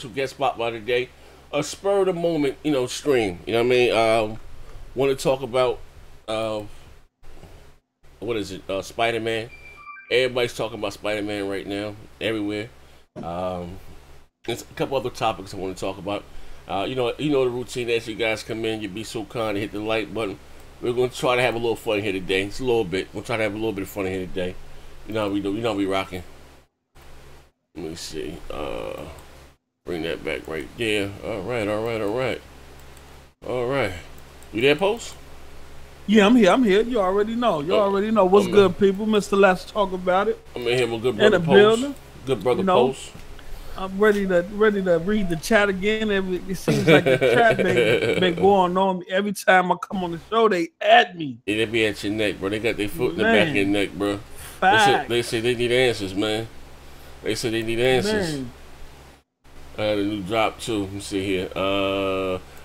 to guest spot by today. A spur of the moment, stream. You know what I mean? Want to talk about uh, what is it? Spider-Man. Everybody's talking about Spider-Man right now, everywhere. Um, there's a couple other topics I want to talk about. You know the routine. As you guys come in, you be so kind to hit the like button. We're going to try to have a little fun here today. It's a little bit. We'll try to have a little bit of fun here today. You know how we do. You know how we rocking. Let me see. Bring that back right there. All right. You there, Post? Yeah, I'm here. You already know. What's good, people? Mr. Let's talk about it. I'm in here with good brother Post. Good brother Post. I'm ready to read the chat again. It seems like the chat been going on every time I come on the show. They add me. Yeah, they be at your neck, bro. They got their foot in the back of your neck, bro. They say they need answers, man. They say they need answers. Man. I had a new drop too. Let me see here.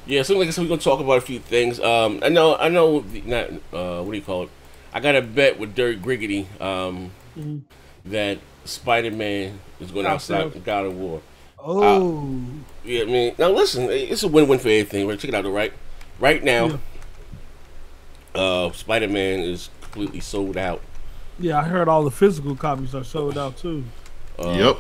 Yeah, so like I said, we're gonna talk about a few things. I know. Not what do you call it? I got a bet with Dirk Griggity that Spider-Man is going outside God of War. Oh, yeah. I mean, now listen, it's a win-win for everything. Right? Check it out. Right now, Spider-Man is completely sold out. Yeah, I heard all the physical copies are sold out too. Yep.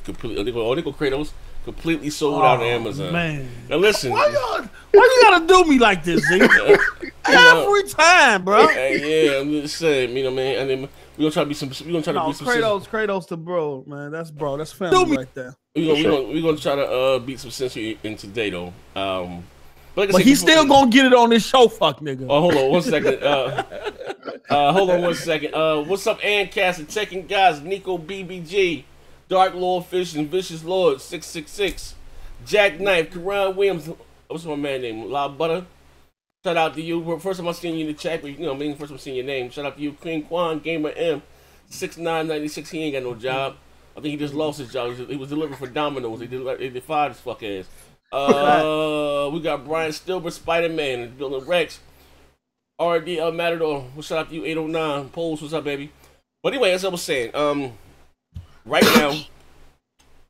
Completely. They go Kratos. Completely sold out on Amazon. Man. Now listen. Why you gotta do me like this, Z? Every time, bro. Yeah, I'm just saying, you know, man. And then we're gonna try to be some. We're gonna try to be some. Kratos the bro, man. That's bro. That's family right there. We're gonna try to beat some sense in today though. But he's still gonna get it on this show, fuck nigga. Oh, hold on 1 second. Hold on 1 second. What's up, Ancast and Tekken guys? Nico BBG. Dark Lord Fish and Vicious Lord 666, Jack Knife, Karan Williams. What's my man name? La Butter. Shout out to you. First time I seen you in the chat, but first time I seen your name. Shout out to you, Queen Quan Gamer M 6996. He ain't got no job. I think he just lost his job. He was delivering for Domino's. They fired his fuck ass. We got Brian Stilbert, Spider-Man, Bill and Rex, RD El Matador. Shout out to you, 809 Poles. What's up, baby? But anyway, as I was saying, right now,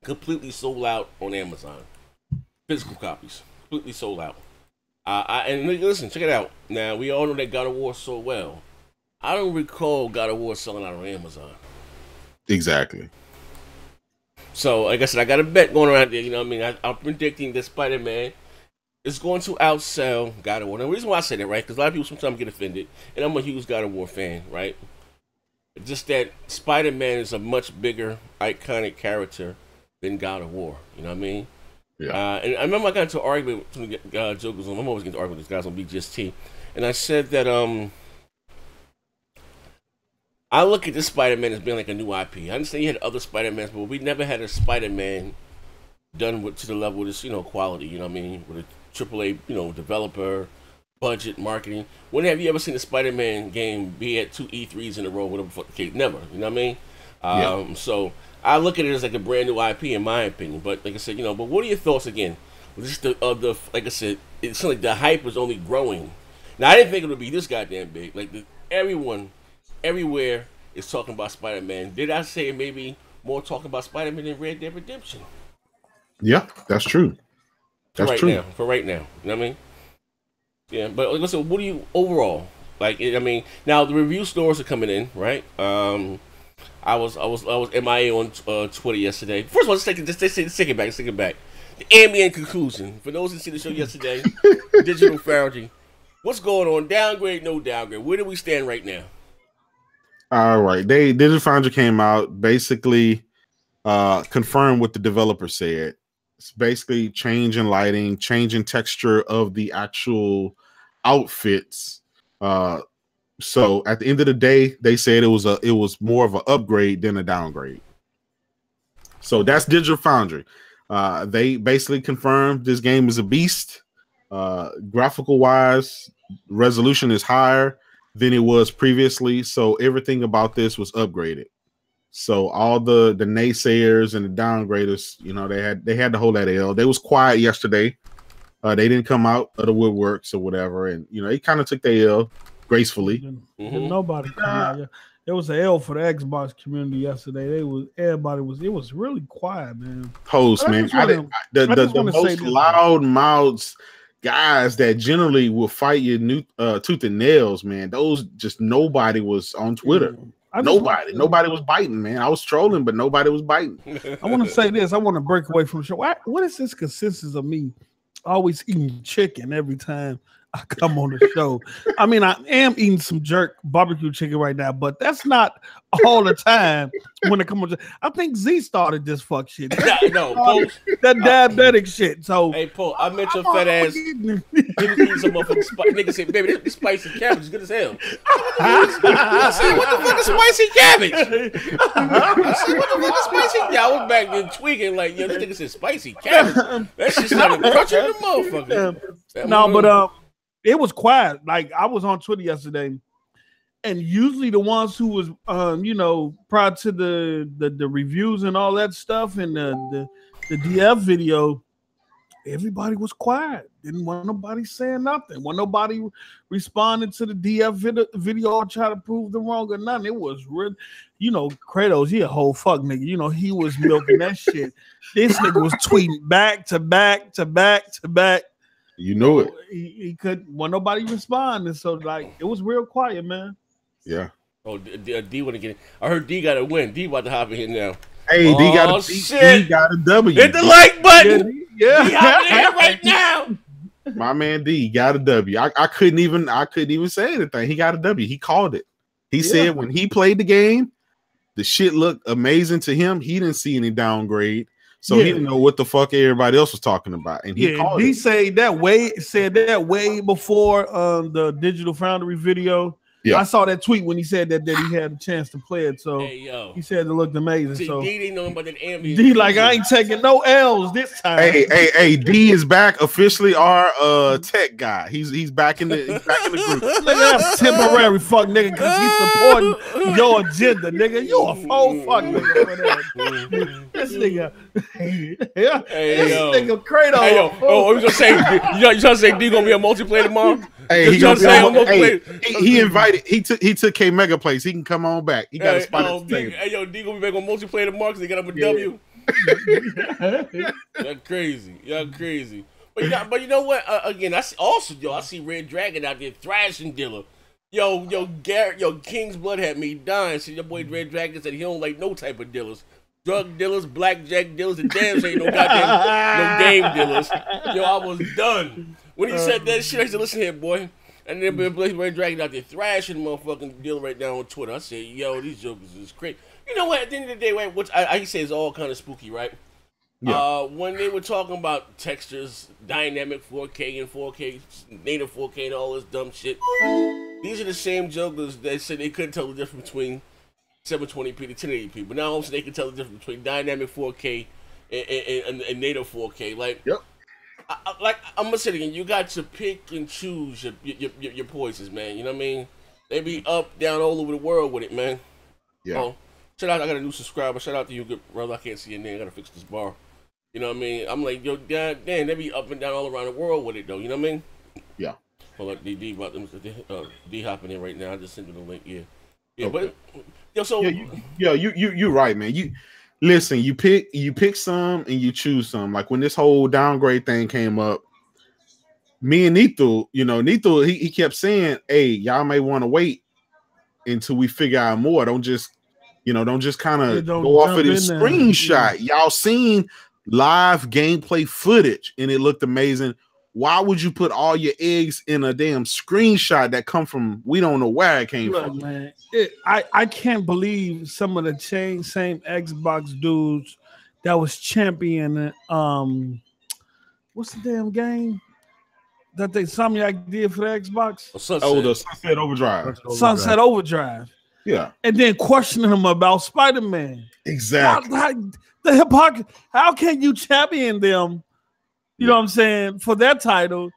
completely sold out on Amazon. Physical copies, completely sold out. And listen, check it out. Now, we all know that God of War sold well. I don't recall God of War selling out on Amazon. Exactly. So, like I said, I got a bet going around there. You know what I mean? I'm predicting that Spider-Man is going to outsell God of War. Now, the reason why I say that, right? Because a lot of people sometimes get offended, and I'm a huge God of War fan, right? Just that Spider-Man is a much bigger, iconic character than God of War. You know what I mean? Yeah. And I remember I got into an argument with some jokers. I'm always getting to argue with these guys on BGST. And I said that I look at this Spider-Man as being like a new IP. I understand you had other Spider-Mans, but we never had a Spider-Man done to the level of this, quality. You know what I mean? With a AAA, developer, budget, marketing. When have you ever seen a Spider-Man game be at 2 E3s in a row, whatever the fuck the case? Never. You know what I mean? So I look at it as like a brand new IP in my opinion. But like I said, but what are your thoughts again? Just the like I said, it's like the hype was only growing. Now I didn't think it would be this goddamn big. Like everyone, everywhere is talking about Spider-Man. Did I say maybe more talking about Spider-Man than Red Dead Redemption? Yeah, that's true. That's true. For right now. You know what I mean? Yeah, but listen, what do you overall like? I mean, now the review stores are coming in, right? I was MIA on Twitter yesterday. First of all, let's take it back. The ambient conclusion for those who see the show yesterday. Digital Foundry. What's going on? Downgrade, no downgrade. Where do we stand right now? All right, Digital Foundry came out basically confirmed what the developer said. It's basically changing lighting, changing texture of the actual outfits. So at the end of the day, they said it was more of an upgrade than a downgrade. So that's Digital Foundry. They basically confirmed this game is a beast. Graphical wise, resolution is higher than it was previously. So everything about this was upgraded. So all the naysayers and the downgraders, they had to hold that L. They was quiet yesterday. They didn't come out of the woodworks or whatever, and they kind of took their L gracefully. Nobody come out. It was an L for the Xbox community yesterday. It was really quiet, man. Host, man. The most loud mouths guys that generally will fight you tooth and nails, man. Those just nobody was on Twitter. Yeah. Nobody was biting, man. I was trolling, but nobody was biting. I want to say this. I want to break away from the show. What is this consistency of me always eating chicken every time I come on the show? I mean, I am eating some jerk barbecue chicken right now, but that's not all the time when it comes on. I think Z started this fuck shit. That diabetic shit. So hey, Paul, I met your fat ass. He was eating some motherfucking nigga said, baby, this spicy cabbage is good as hell. I said, what the fuck is spicy cabbage? I said, what the fuck is spicy? Yeah, I was back there tweaking like, yo, this nigga said spicy cabbage. That shit started crunching the motherfucker. No, but it was quiet. Like I was on Twitter yesterday, and usually the ones who was, prior to the reviews and all that stuff, and the DF video, everybody was quiet. Didn't want nobody saying nothing. Want nobody responding to the DF video or try to prove them wrong or nothing. It was real. Kratos, he a whole fuck nigga. He was milking that shit. This nigga was tweeting back to back to back to back. You know it. He couldn't want nobody responding, so like it was real quiet, man. Yeah. Oh, D want to get it. I heard D got to win. D about to hop in here now. Hey, D got a W. Hit the like button. Yeah. D hopping in here right now. My man D got a W. I couldn't even say anything. He got a W. He called it. He said when he played the game, the shit looked amazing to him. He didn't see any downgrade. So he didn't know what the fuck everybody else was talking about, and he called it. Said that way before the Digital Foundry video. Yeah. I saw that tweet when he said that he had a chance to play it. So he said it looked amazing. See, so D didn't know about that ambient. D like I ain't taking no L's this time. Hey, D is back officially our tech guy. He's back in the group. Nigga, that's temporary fuck nigga because he's supporting your agenda, nigga. You a whole fuck nigga for that. This nigga, nigga Kratos. Hey yo, you gonna say you trying to say D gonna be a multiplayer tomorrow? Hey, he invited. He took K Mega place. He can come on back. He got a spot at the table. Hey yo, D gonna be back on multiplayer tomorrow because he got up a W. Y'all crazy. But you know what? Again, I see Red Dragon out there thrashing Dilla. Garrett, King's Blood had me dying. See your boy Red Dragon said he don't like no type of dealers. Drug dealers, blackjack dealers, and damn ain't no goddamn no game dealers. I was done. When he said that shit, I said, listen here, boy. And then Red Dragon out there thrashing motherfucking deal right now on Twitter. I said, these jokers is crazy. You know what? At the end of the day, which I say is all kind of spooky, right? Yeah. When they were talking about textures, dynamic 4K and 4K, native 4K and all this dumb shit, these are the same jokers that said they couldn't tell the difference between 720p to 1080p. But now also they can tell the difference between dynamic 4K and native 4K. Like, yep. I'm gonna say it again. You got to pick and choose your poisons, man. You know what I mean? They be up, down, all over the world with it, man. Yeah. Shout out! I got a new subscriber. Shout out to you, good brother. I can't see your name. I gotta fix this bar. You know what I mean? I'm like, damn, they be up and down all around the world with it, though. You know what I mean? Yeah. Hold up, D about them. D hopping in right now. I just sent you the link. Yeah. Okay. But so you're right, man. Listen, you pick some and you choose some. Like when this whole downgrade thing came up, me and Nito, he kept saying, hey, y'all may want to wait until we figure out more. Don't just kind of go off of this screenshot. Y'all seen live gameplay footage and it looked amazing. Why would you put all your eggs in a damn screenshot that come from we don't know where it came from? Man, I can't believe some of the same Xbox dudes that was championing what's the damn game that Insomniac did for the Xbox? The Sunset Overdrive. Sunset Overdrive. Yeah. And then questioning him about Spider-Man. Exactly. The hypocrisy. How can you champion them? You know what I'm saying, for that title,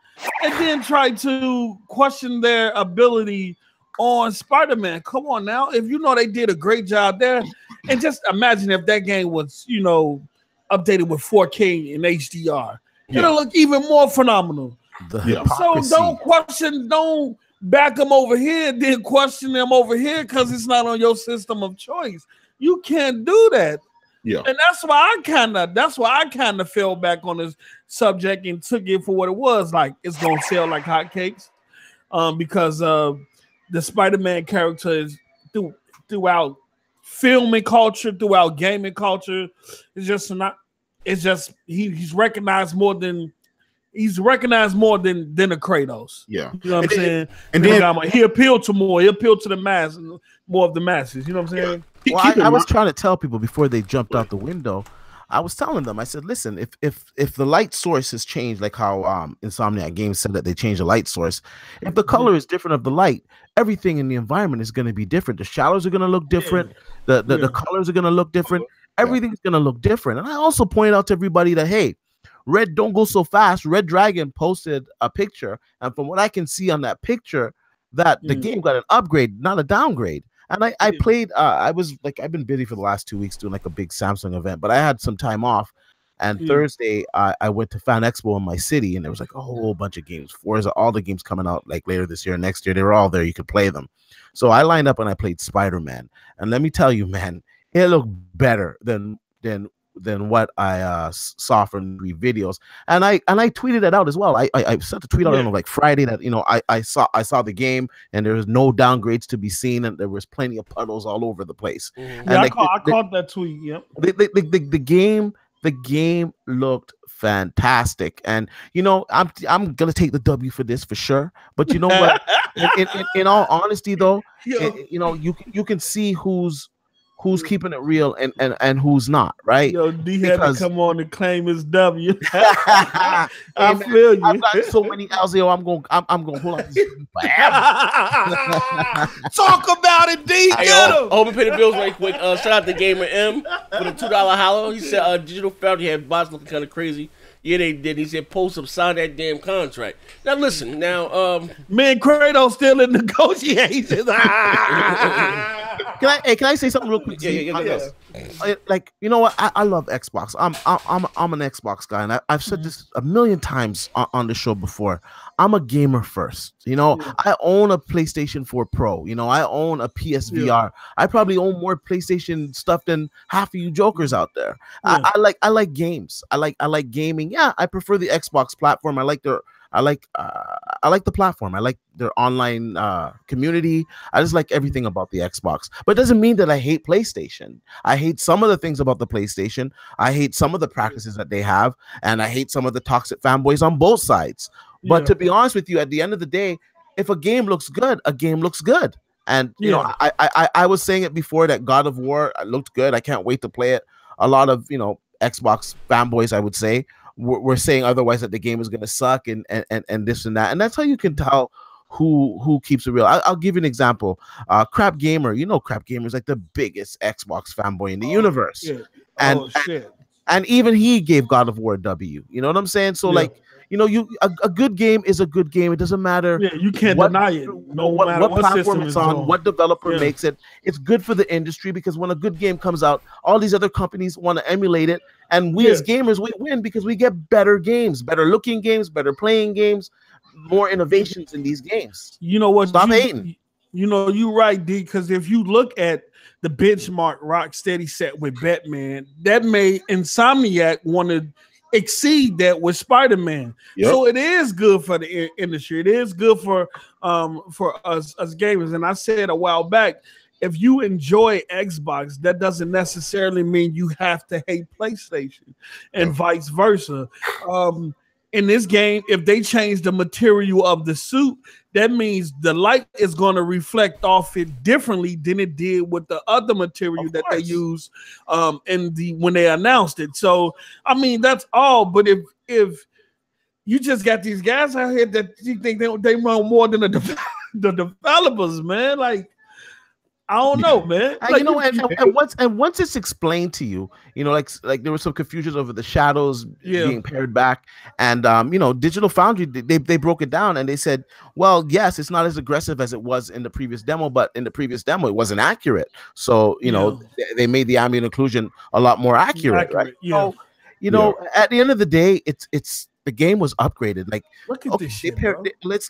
and then try to question their ability on Spider-Man. Come on now. If you know they did a great job there, and just imagine if that game was, updated with 4K and HDR. It'll look even more phenomenal. So don't back them over here, then question them over here because it's not on your system of choice. You can't do that. Yeah. And that's why I kind of fell back on this subject and took it for what it was. Like, it's gonna sell like hotcakes. Because the Spider-Man character is throughout filming culture, throughout gaming culture. He's recognized more than a Kratos. Yeah. You know what I'm saying? And then he appealed to more. He appealed to the mass, more of the masses. You know what I'm saying? Yeah. Well, I was trying to tell people before they jumped out the window. I was telling them, I said, listen, if the light source has changed, like how Insomniac Games said that they changed the light source, if the color is different of the light, everything in the environment is going to be different. The shadows are going to look different. The colors are going to look different. Everything's going to look different. And I also point out to everybody that, hey, Red don't go so fast. Red Dragon posted a picture, and from what I can see on that picture, that the game got an upgrade, not a downgrade. And I played, I've been busy for the last 2 weeks doing like a big Samsung event, but I had some time off. And Thursday, I went to Fan Expo in my city, and there was like a whole bunch of games. Forza, all the games coming out like later this year, next year, they were all there. You could play them. So I lined up and I played Spider-Man. And let me tell you, man, it looked better than what I saw from the videos, and I tweeted it out as well. I sent a tweet out on like Friday that I saw the game and there was no downgrades to be seen, and there was plenty of puddles all over the place. Mm-hmm. Yeah, I caught that tweet. Yep. The game looked fantastic, and I'm gonna take the W for this for sure. But you know what? in all honesty, though, you can see who's keeping it real and who's not, right? Yo, D had to come on and claim his W. I feel you. I've got so many L's. I'm going hold on. Talk about it, D. Hey, I hope we pay the bills right quick. Shout out to Gamer M with a $2 hollow. He said Digital Foundry had bots looking kind of crazy. Yeah, they did. He said, post up, sign that damn contract. Now, listen, man, Kratos still in negotiations. Can I say something real quick? Yeah. Like, you know what? I love Xbox. I'm an Xbox guy, and I've said this a million times on the show before. I'm a gamer first. I own a PlayStation 4 Pro. I own a PSVR. I probably own more PlayStation stuff than half of you jokers out there. I like games. I like gaming. Yeah, I prefer the Xbox platform. I like the platform. I like their online community. I just like everything about the Xbox. But it doesn't mean that I hate PlayStation. I hate some of the things about the PlayStation. I hate some of the practices that they have, and I hate some of the toxic fanboys on both sides. But to be honest with you, at the end of the day, if a game looks good, a game looks good. And I was saying it before that God of War looked good. I can't wait to play it. A lot of Xbox fanboys, I would say, we're saying otherwise, that the game is going to suck and this and that. And that's how you can tell who keeps it real. I'll give you an example. Crapgamer, Crapgamer is like the biggest Xbox fanboy in the universe. Yeah. And even he gave God of War a W. You know what I'm saying? So a good game is a good game. It doesn't matter. Yeah, you can't deny it. No matter what platform it's on, what developer makes it. It's good for the industry, because when a good game comes out, all these other companies want to emulate it, and we as gamers, we win because we get better games, better looking games, better playing games, more innovations in these games. You know what? Stop hating. You're right, D. Because if you look at the benchmark Rocksteady set with Batman, that made Insomniac want to exceed that with Spider-Man. So it is good for the industry. It is good for us gamers. And I said a while back, if you enjoy Xbox, that doesn't necessarily mean you have to hate PlayStation, and vice versa. In this game, if they change the material of the suit, that means the light is going to reflect off it differently than it did with the other material that they used when they announced it. So, I mean, that's all. But if you just got these guys out here that you think they know more than the developers, man, like, I don't know, man. Like, and once it's explained to you, like there was some confusion over the shadows being pared back, and Digital Foundry, they broke it down and they said, well, yes, it's not as aggressive as it was in the previous demo, but in the previous demo it wasn't accurate. So they made the ambient occlusion a lot more accurate, right? Yeah. So, at the end of the day, it's the game was upgraded. Like, Look at okay, this shit, bro. Let's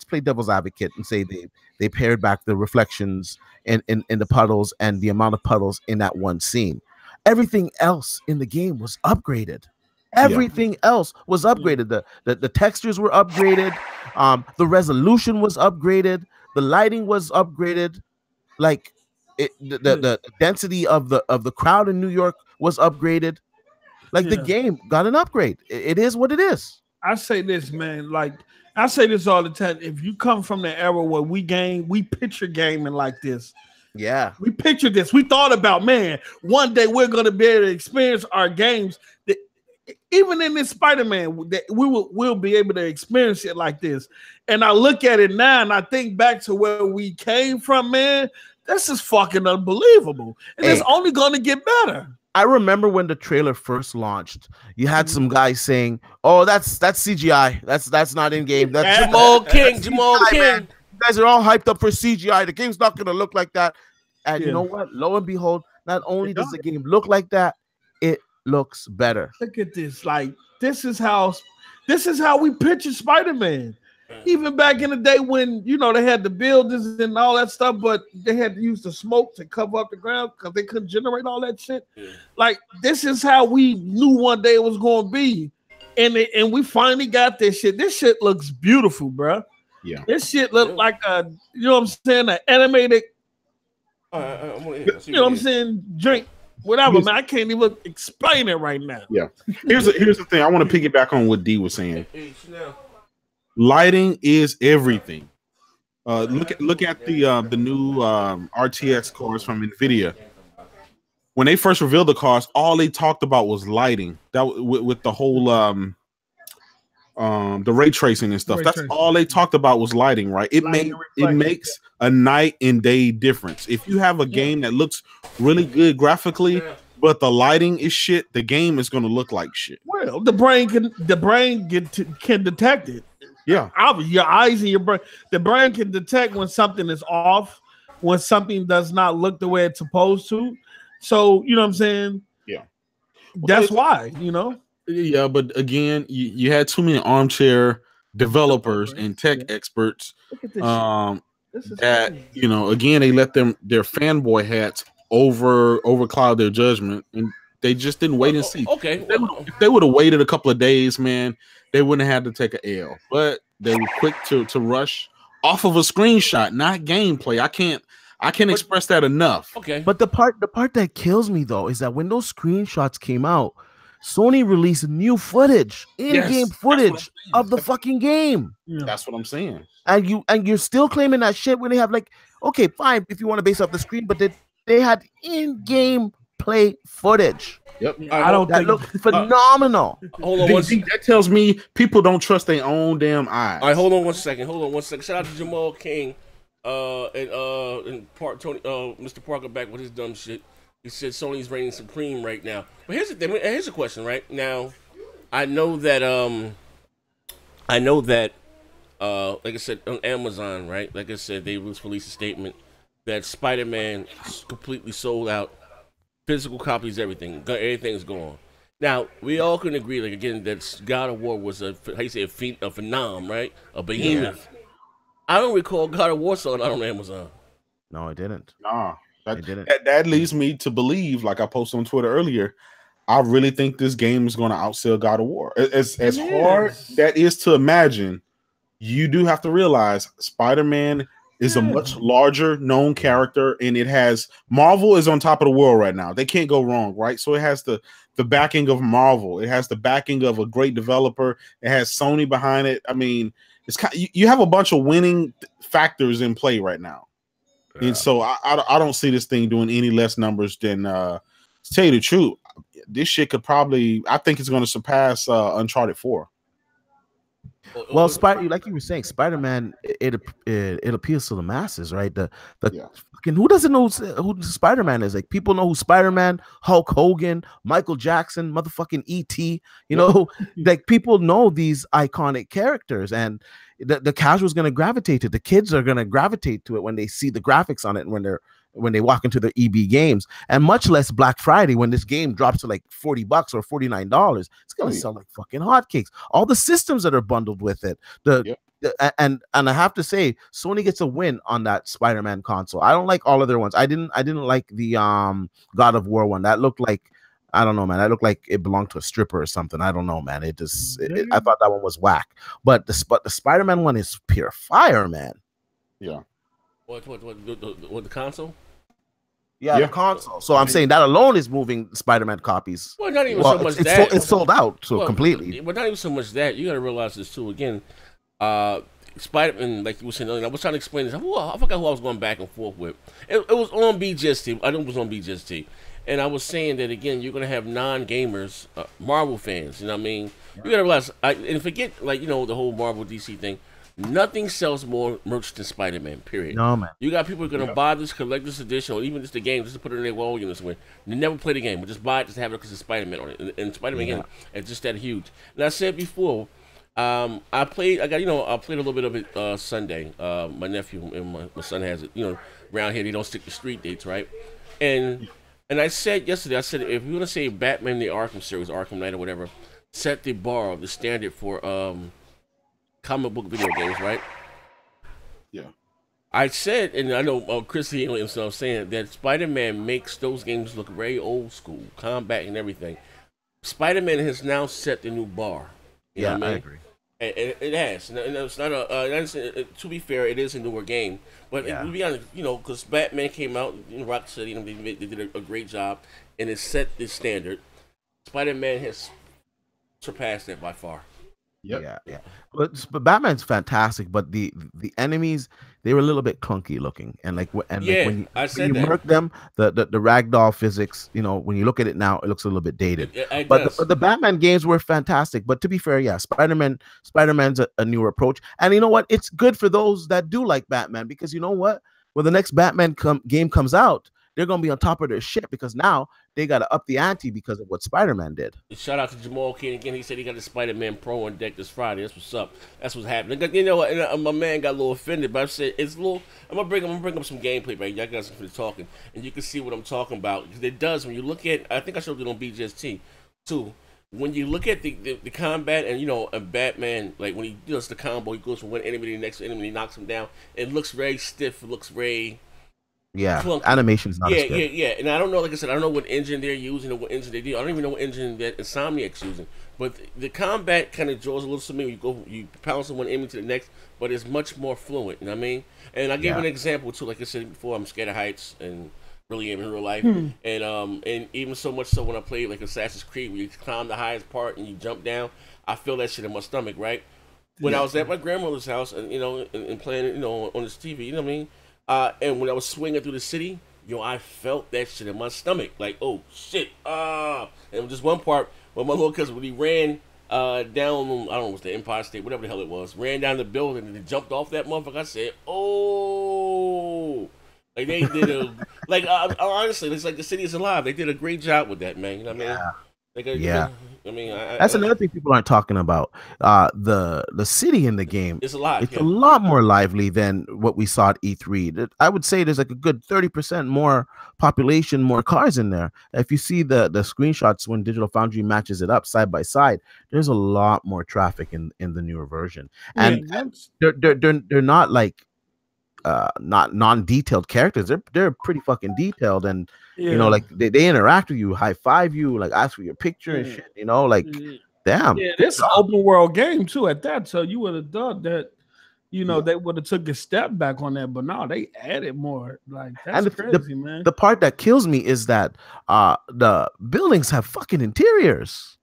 play devil's advocate and say they pared back the reflections in the puddles and the amount of puddles in that one scene. Everything else in the game was upgraded. Everything else was upgraded. The textures were upgraded. The resolution was upgraded. The lighting was upgraded. Like the density of the crowd in New York was upgraded. Like the game got an upgrade. It is what it is. I say this, man. Like I say this all the time. If you come from the era where we picture gaming like this. Yeah, we pictured this. We thought about, man, one day we're gonna be able to experience our games. That, even in this Spider-Man, that we'll be able to experience it like this. And I look at it now, and I think back to where we came from, man. This is fucking unbelievable, and it's only gonna get better. I remember when the trailer first launched, you had some guys saying, "Oh, that's CGI. That's not in game. That's Jamal King. Man. You guys are all hyped up for CGI. The game's not gonna look like that." And you know what? Lo and behold, not only does the game look like that, it looks better. Look at this. Like this is how we picture Spider-Man. Even back in the day when they had the buildings and all that stuff, but they had to use the smoke to cover up the ground because they couldn't generate all that shit. Like this is how we knew one day it was going to be, and we finally got this shit. This shit looks beautiful, bro. Yeah, this shit look like a what I'm saying, an animated. What I'm saying, drink. Whatever, man. I can't even explain it right now. Yeah. Here's the thing. I want to piggyback on what D was saying. Lighting is everything. Look at the new RTX cores from Nvidia. When they first revealed the cars, all they talked about was lighting. That with the whole the ray tracing and stuff. That's all they talked about was lighting, right? It makes a night and day difference. If you have a game that looks really good graphically, but the lighting is shit, the game is going to look like shit. Well, the brain can detect it. Yeah, your eyes and your brain. The brain can detect when something is off, when something does not look the way it's supposed to. So you know what I'm saying? Yeah, that's why. Yeah, but again, you had too many armchair developers and tech experts that again, they let their fanboy hats overcloud their judgment, and they just didn't wait and see. Okay, if they would have waited a couple of days, man, they wouldn't have had to take an L. But they were quick to rush off of a screenshot, not gameplay. I can't express that enough. Okay, but the part that kills me though is that when those screenshots came out, Sony released new footage, in-game footage of the fucking game. Yeah. That's what I'm saying. And you're still claiming that shit when they have okay, fine, if you want to base off the screen, but they had in-game play footage. Yep. I don't think looked phenomenal. Hold on, that tells me people don't trust their own damn eyes. All right, hold on one second. Shout out to Jamal King, and Mr. Parker back with his dumb shit. He said Sony's reigning supreme right now. But here's the thing. Here's a question. Right now, I know that like I said on Amazon, right? Like I said, they released a statement that Spider-Man is completely sold out. Physical copies, everything's gone. Now we all can agree, like again, that God of War was a phenom, right? A behemoth. Yeah. I don't recall God of War selling out on Amazon. No, I didn't. Nah. That leads me to believe, like I posted on Twitter earlier, I really think this game is going to outsell God of War. As hard that is to imagine, you do have to realize Spider-Man is a much larger known character, and Marvel is on top of the world right now. They can't go wrong, right? So it has the backing of Marvel. It has the backing of a great developer. It has Sony behind it. I mean, it's you have a bunch of winning factors in play right now. And so I don't see this thing doing any less numbers than, to tell you the truth, this shit could probably, I think it's going to surpass Uncharted 4. Well, like you were saying, Spider-Man, it appeals to the masses, right? Fucking, who doesn't know who Spider-Man is? Like, people know who Spider-Man, Hulk Hogan, Michael Jackson, motherfucking E.T. Like people know these iconic characters, and the casual's going to gravitate to it. The kids are going to gravitate to it when they see the graphics on it, and when they walk into their EB games, and much less Black Friday when this game drops to like $40 or $49. It's gonna sell like fucking hotcakes. All the systems that are bundled with it, and I have to say, Sony gets a win on that Spider-Man console. I don't like all other ones. I didn't like the God of War one. That looked like, I don't know, man. That looked like it belonged to a stripper or something. I don't know, man. I thought that one was whack. But the Spider-Man one is pure fire, man. Yeah. What the console? Yeah, the console. So I'm saying that alone is moving Spider-Man copies. Well, not even so much that. It's sold out completely. But not even so much that. You got to realize this too. Again, Spider-Man, like you were saying earlier, I was trying to explain this. I forgot who I was going back and forth with. It was on BGST. I know it was on BGST. And I was saying that, again, you're going to have non-gamers, Marvel fans, you know what I mean? You got to realize, and forget, like, you know, the whole Marvel DC thing. Nothing sells more merch than Spider-Man, period. No, man. You got people who are going to buy this collector's edition or even just the game just to put it in their wall unit somewhere. They never play the game, but just buy it just to have it because it's Spider-Man on it. And Spider-Man, again, it's just that huge. And I said before, I played a little bit of it Sunday. My nephew and my son has it. You know, around here, they don't stick to street dates, right? And I said yesterday, if you're going to say Batman the Arkham series, Arkham Knight or whatever, set the bar, the standard for comic book video games, right? Yeah. I said, and I know Chris here and so I'm saying that Spider-Man makes those games look very old school, combat and everything. Spider-Man has now set the new bar. You know what I mean? agree. It has. And it's not to be fair, it is a newer game. But to be honest, you know, because Batman came out in Rock City, and they did a great job, and it set the standard. Spider-Man has surpassed that by far. Yep. Yeah. But Batman's fantastic, but the enemies, they were a little bit clunky looking, and like when you murk them, the ragdoll physics, you know, when you look at it now, it looks a little bit dated. But the Batman games were fantastic. But to be fair, Spider-Man's a newer approach, and you know what? It's good for those that do like Batman, because you know what? When the next Batman game comes out, they're gonna be on top of their shit, because now they gotta up the ante because of what Spider-Man did. Shout out to Jamal King again. He said he got the Spider-Man Pro on deck this Friday. That's what's up. That's what's happening. You know, and my man got a little offended, but I said it's a little. I'm gonna bring up some gameplay, right? Y'all guys can talking, and you can see what I'm talking about. It does when you look at. I think I showed it on BGST too. When you look at the combat, and you know, a Batman, like when he does the combo, he goes from one enemy to the next enemy, he knocks him down. It looks very stiff. It looks very. Yeah, animation's not as good. Yeah. And I don't know, like I said, I don't know what engine they're using or what engine they do. I don't even know what engine that Insomniac's using. But the combat kind of draws a little similar. You pounce from one enemy to the next, but it's much more fluent. You know what I mean? And I gave an example too. Like I said before, I'm scared of heights and really am in real life. And even so much so when I play like Assassin's Creed, where you climb the highest part and you jump down, I feel that shit in my stomach, right? When I was at my grandmother's house and you know and playing you know on this TV, you know what I mean? And when I was swinging through the city, yo, I felt that shit in my stomach. Like, oh, shit. And just one part, when my little cousin, when he ran down, I don't know, it was the Empire State, whatever the hell it was, ran down the building and jumped off that motherfucker, I said, oh. Like, they did honestly, it's like the city is alive. They did a great job with that, man. You know what I mean? Yeah. I mean, that's another thing people aren't talking about. The city in the game, it's alive. It's a lot more lively than what we saw at E3. I would say there's like a good 30% more population, more cars in there. If you see the screenshots when Digital Foundry matches it up side by side, there's a lot more traffic in the newer version, and they're not like not non-detailed characters. They're pretty fucking detailed, and you know, like they interact with you, high five you, like ask for your picture and shit, you know, like damn. Yeah, this is an open world game too at that, so you would have thought that, you know, they would have took a step back on that, but no, they added more. Like, that's crazy, man. The part that kills me is that the buildings have fucking interiors.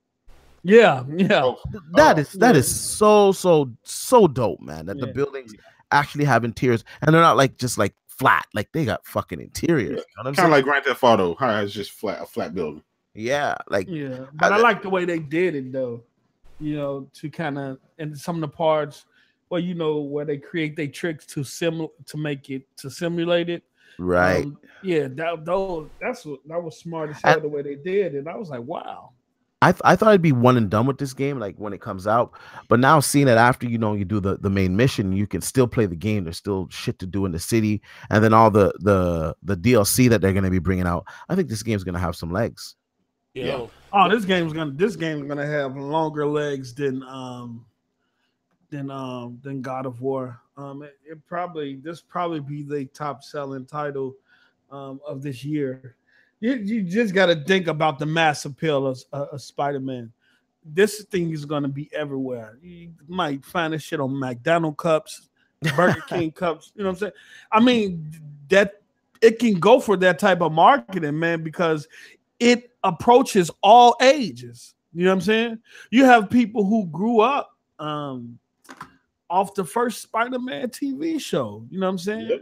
Yeah. That is so dope, man, that the buildings actually have interiors, and they're not like just like flat, like they got fucking interiors. You know kind of like Grand Theft Auto, how it's just a flat building. But I like the way they did it though, you know, to kind of, and some of the parts, well, you know, where they create their tricks to simulate it, right? That was smart as hell the way they did, and I was like, wow. I thought I'd be one and done with this game, like when it comes out. But now seeing that after you do the main mission, you can still play the game. There's still shit to do in the city, and then all the DLC that they're going to be bringing out. I think this game's going to have some legs. Yeah. Oh, this game's gonna have longer legs than God of War. This probably be the top selling title of this year. You just got to think about the mass appeal of Spider-Man. This thing is going to be everywhere. You might find this shit on McDonald's cups, Burger King cups. You know what I'm saying? I mean, that it can go for that type of marketing, man, because it approaches all ages. You know what I'm saying? You have people who grew up off the first Spider-Man TV show. You know what I'm saying? Yep.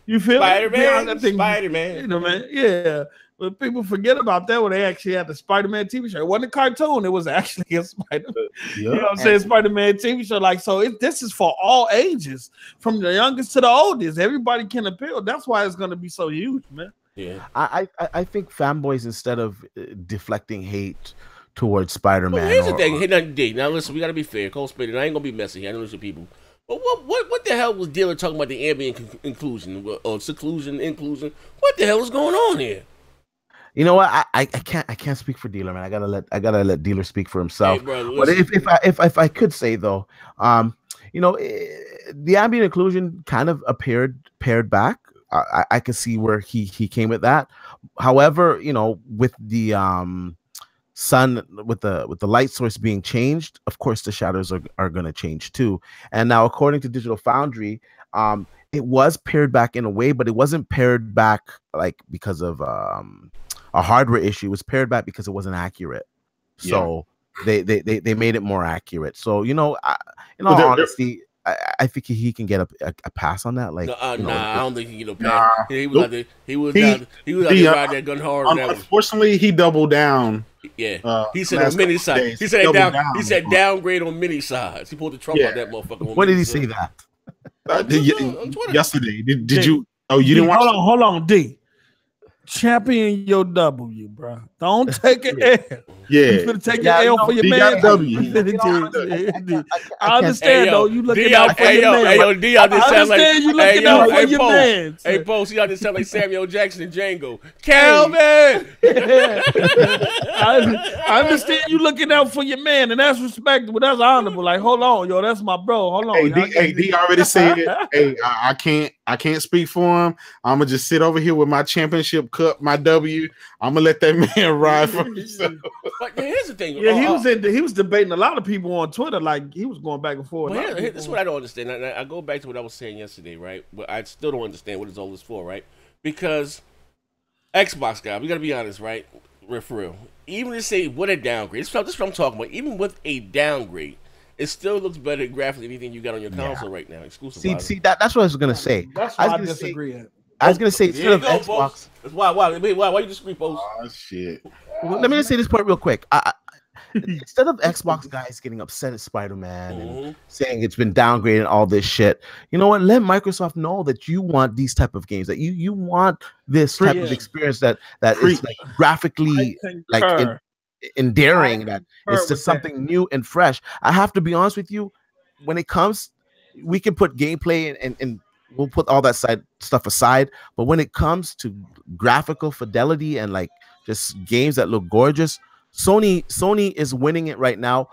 You feel Spider-Man? Spider-Man. You know, man. Yeah. But people forget about that when they actually had the Spider-Man TV show. It wasn't a cartoon. It was actually a Spider-Man. You know what I'm saying? Spider-Man TV show. Like, so this is for all ages, from the youngest to the oldest. Everybody can appeal. That's why it's going to be so huge, man. Yeah. I think fanboys, instead of deflecting hate towards Spider-Man. Well, here's the thing. Hey, now listen, we got to be fair. Cole Spade, I ain't going to be messy here. I know there's some people. But what the hell was Dealer talking about the ambient inclusion or seclusion, inclusion? What the hell is going on here? You know what? I can't speak for Dealer, man. I gotta let Dealer speak for himself. Hey, brother, but if I could say though, the ambient inclusion kind of paired back. I could see where he came with that. However, with the sun, with the light source being changed, of course the shadows are going to change too. And now, according to Digital Foundry, it was paired back in a way, but it wasn't paired back like because of a hardware issue. It was paired back because it wasn't accurate. So they made it more accurate. So in all honesty, I think he can get a pass on that. Like, I don't think he can get a pass. He was out there riding that gun hard. Unfortunately, he doubled down. Yeah, he said on mini size. He said downgrade on mini size. He pulled the trump out that motherfucker. When did he say that? Yesterday. Did you? Oh, you didn't watch? Hold on, D. Champion your W, bro. Don't take an L. Yeah, you finna take an L for your man. I understand though. You looking out for your man. Hey, yo, D, I just sound like you looking out for your man. Hey, Post, you just sound like Samuel Jackson and Django. Calvin. I understand you looking out for your man, and that's respectable. That's honorable. Like, hold on, yo, that's my bro. Hold on. D already said it. Hey, I can't speak for him. I'm gonna just sit over here with my championship cup, my W. I'm gonna let that man ride for himself. But here's the thing. Yeah, he was debating a lot of people on Twitter. Like, he was going back and forth. This is what I don't understand. I go back to what I was saying yesterday, right? But I still don't understand what it's all this for, right? Because Xbox guy, we gotta be honest, right? For real. Even to say what a downgrade. This is what I'm talking about. Even with a downgrade, it still looks better graphically than anything you got on your console right now. Exclusive. See, that's what I was gonna say. That's why I disagree. I was gonna say instead of Xbox. That's why you disagree, Post? Oh shit. Let me just say this point real quick. Instead of Xbox guys getting upset at Spider-Man and saying it's been downgraded and all this shit, you know what? Let Microsoft know that you want these type of games, that you want this type of experience that is like graphically like endearing, that it's just something new and fresh. I have to be honest with you, when it comes, we can put gameplay and we'll put all that stuff aside, but when it comes to graphical fidelity and like just games that look gorgeous, Sony is winning it right now.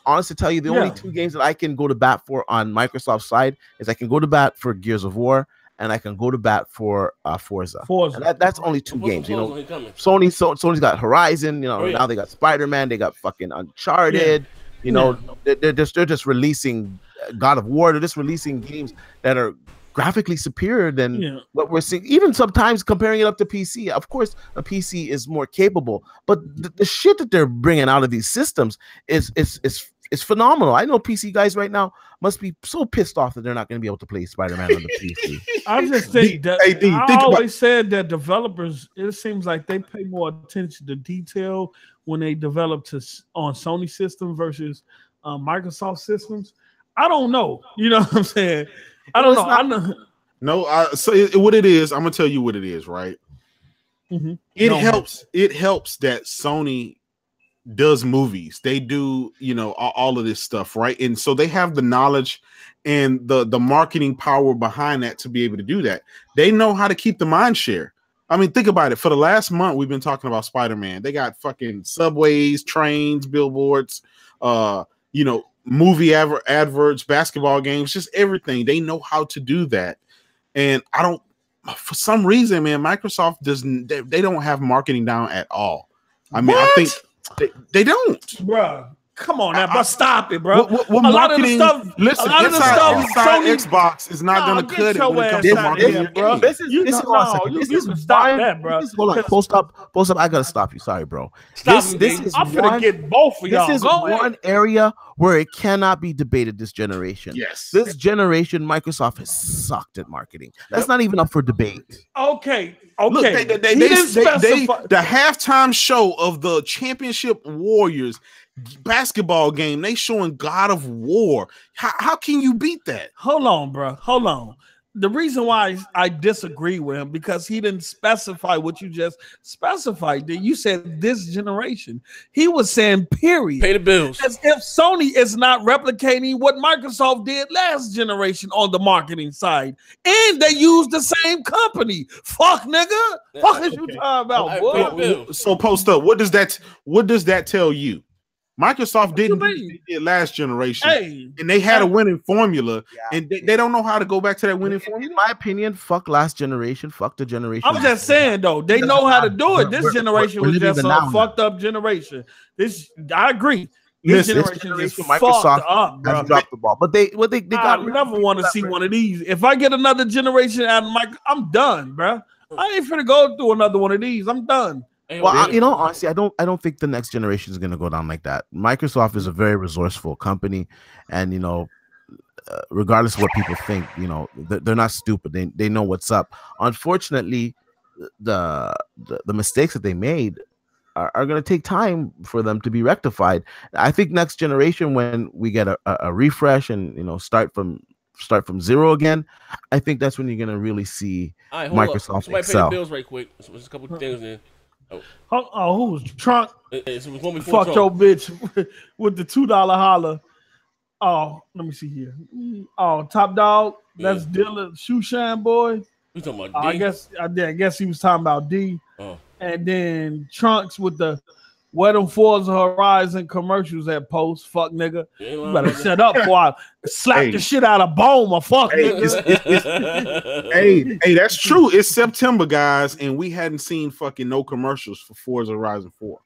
Honestly, to tell you, the only two games that I can go to bat for on Microsoft's side is I can go to bat for Gears of War and I can go to bat for Forza. And that's only two games. Sony's got Horizon. Now they got Spider-Man. They got fucking Uncharted. They're just releasing God of War. They're just releasing games that are graphically superior than what we're seeing, even sometimes comparing it up to PC. Of course, a PC is more capable, but the shit that they're bringing out of these systems is phenomenal. I know PC guys right now must be so pissed off that they're not going to be able to play Spider-Man on the PC. I just think that I always said that developers, it seems like they pay more attention to detail when they develop on Sony system versus Microsoft systems. I don't know. You know what I'm saying? I don't know. What it is, I'm gonna tell you what it is, right? It helps that Sony does movies. They do, you know, all of this stuff, right? And so they have the knowledge and the marketing power behind that to be able to do that. They know how to keep the mind share. I mean, think about it. For the last month, we've been talking about Spider-Man. They got fucking subways, trains, billboards, you know, movie adverts, basketball games, just everything. They know how to do that. And I don't, for some reason, man, Microsoft doesn't, they don't have marketing down at all. I mean, I think they don't. Bruh. Come on now, bro. Stop it, bro. What a lot of the stuff, listen, inside Sony, Xbox is not going to cut it when it comes to marketing, bro. This is stop that, bro. Hold on, post up. I gotta stop you. Sorry, bro. Stop this is I'm gonna get both of y'all. This is one area where it cannot be debated this generation. Yes, this generation, Microsoft has sucked at marketing. That's not even up for debate. Okay. Look, the halftime show of the Championship Warriors basketball game, they showing God of War. How can you beat that? Hold on, bro. Hold on. The reason why I disagree with him because he didn't specify what you just specified. You said this generation. He was saying period. Pay the bills. As if Sony is not replicating what Microsoft did last generation on the marketing side. And they use the same company. Fuck, nigga. Fuck is you talking about, boy? So post up. What does that tell you? Microsoft didn't do it last generation, and they had a winning formula, and they don't know how to go back to that winning formula. In my opinion, fuck last generation, fuck the generation. I'm just saying though, they know how to do it. This generation was just a fucked up generation. I agree. This generation Microsoft has dropped the ball, but they got. I never want to see one of these. If I get another generation out of I'm done, bro. I ain't finna go through another one of these. I'm done. Well, you know, honestly, I don't think the next generation is going to go down like that. Microsoft is a very resourceful company, and you know, regardless of what people think, you know, they're not stupid. They know what's up. Unfortunately, the mistakes that they made are going to take time for them to be rectified. I think next generation, when we get a refresh and you know start from zero again, I think that's when you're going to really see Microsoft Somebody excel. pay the bills right quick. There's a couple of things in. Who's Trunk? Fuck your bitch with the $2 holler. Oh, let me see here. Oh, Top Dog. That's Dylan Shoe Shine Boy. You talking about D? I guess he was talking about D. Oh. And then Trunks with the where them Forza Horizon commercials at post. Fuck nigga. You better shut up before I slap the shit out of Boma. Fuck nigga. Hey, that's true. It's September, guys, and we hadn't seen fucking no commercials for Forza Horizon 4.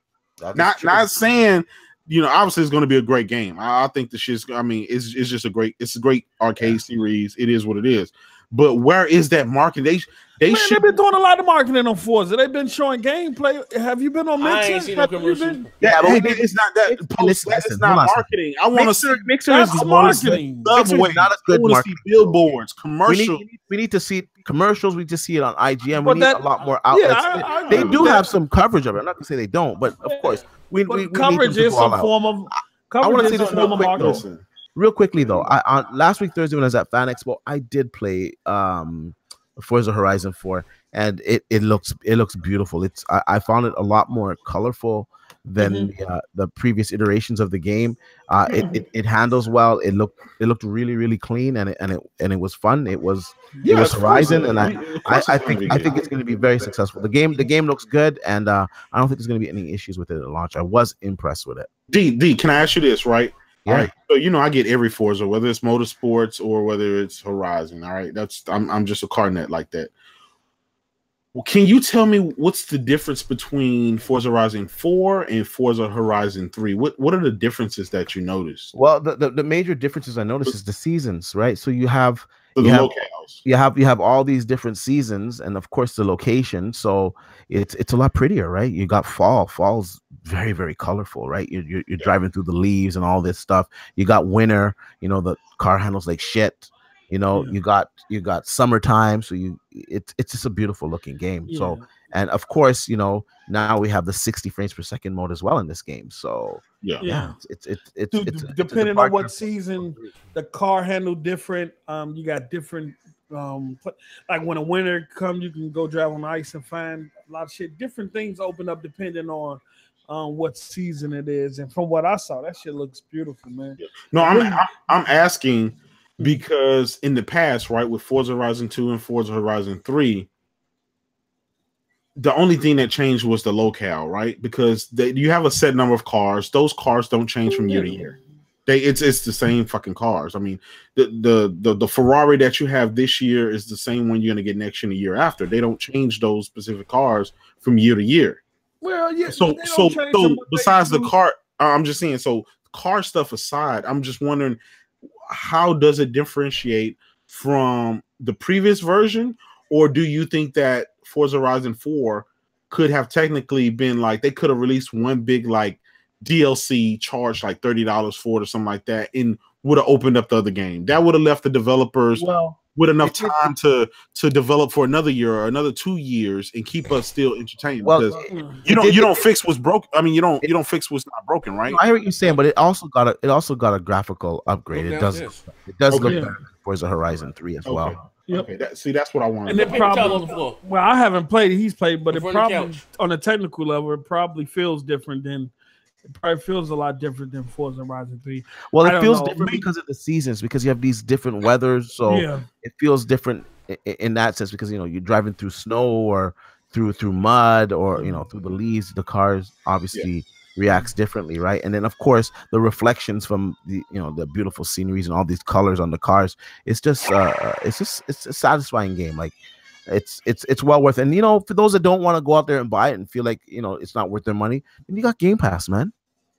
Not saying, you know, obviously it's going to be a great game. I think the shit's, I mean, it's just a great arcade series. It is what it is. But where is that marketing? They've been doing a lot of marketing on Forza. They've been showing gameplay. Have you been on Mixer? I ain't seen no commercials. Yeah, but it's not that. It's not marketing. I want to see Mixer is marketing. Subway, not a good marketing. Billboards, commercials. We need to see commercials. We just see it on IGN. We need a lot more outlets. They do have some coverage of it. I'm not gonna say they don't, but of course, we coverage is some form of. I want to say this real quick. Real quickly though, on last week Thursday when I was at Fan Expo, I did play Forza Horizon 4, and it looks beautiful. I found it a lot more colorful than the previous iterations of the game. It handles well. It looked really clean, and it was fun. It was Horizon, and I think it's going to be very successful. The game looks good, and I don't think there's going to be any issues with it at launch. I was impressed with it. D, can I ask you this, right? Yeah. All right. So you know I get every Forza, whether it's Motorsports or whether it's Horizon. All right. I'm just a car nut like that. Well, can you tell me what's the difference between Forza Horizon 4 and Forza Horizon 3? What are the differences that you noticed? Well, the major differences I noticed is the seasons, right? So you have locales. You have all these different seasons, and of course the location. So it's a lot prettier, right? You got fall. Fall's very colorful, right? You're driving through the leaves and all this stuff. You got winter. You know, the car handles like shit. You know, you got summertime. So it's just a beautiful looking game. Yeah. So, and of course, you know, now we have the 60 frames per second mode as well in this game. So it's depending on what season the car handle different. You got different like when a winter comes, you can go drive on ice and find a lot of shit. Different things open up depending on what season it is. And from what I saw, that shit looks beautiful, man. No, I'm asking because in the past, right, with Forza Horizon 2 and Forza Horizon 3, the only thing that changed was the locale, right? Because you have a set number of cars. Those cars don't change from year to year. It's the same fucking cars. I mean, the Ferrari that you have this year is the same one you're gonna get next year and the year after. They don't change those specific cars from year to year. Well, yeah. So besides the car, I'm just saying. So car stuff aside, I'm just wondering, how does it differentiate from the previous version, or do you think that Forza Horizon 4 could have technically been like they could have released one big like DLC, charged like $30 for it or something like that, and would have opened up the other game? That would have left the developers with enough time to develop for another year or another 2 years and keep us still entertained. Because you don't fix what's broken. I mean, you don't fix what's not broken, right? I hear what you're saying, but it also got a graphical upgrade. It does look better than Forza Horizon 3 as well. Yep. Okay, that's what I wanted. And it probably, well, I haven't played it. He's played, but it probably on a technical level, it probably feels different than. It probably feels a lot different than Forza Horizon 3. Well, it feels different because of the seasons, because you have these different weathers, so it feels different in that sense because you're driving through snow or through mud or through the leaves. The cars obviously reacts differently, right? And then of course the reflections from the the beautiful sceneries and all these colors on the cars. It's just it's a satisfying game. Like it's well worth it. And for those that don't want to go out there and buy it and feel like it's not worth their money, then you got Game Pass, man.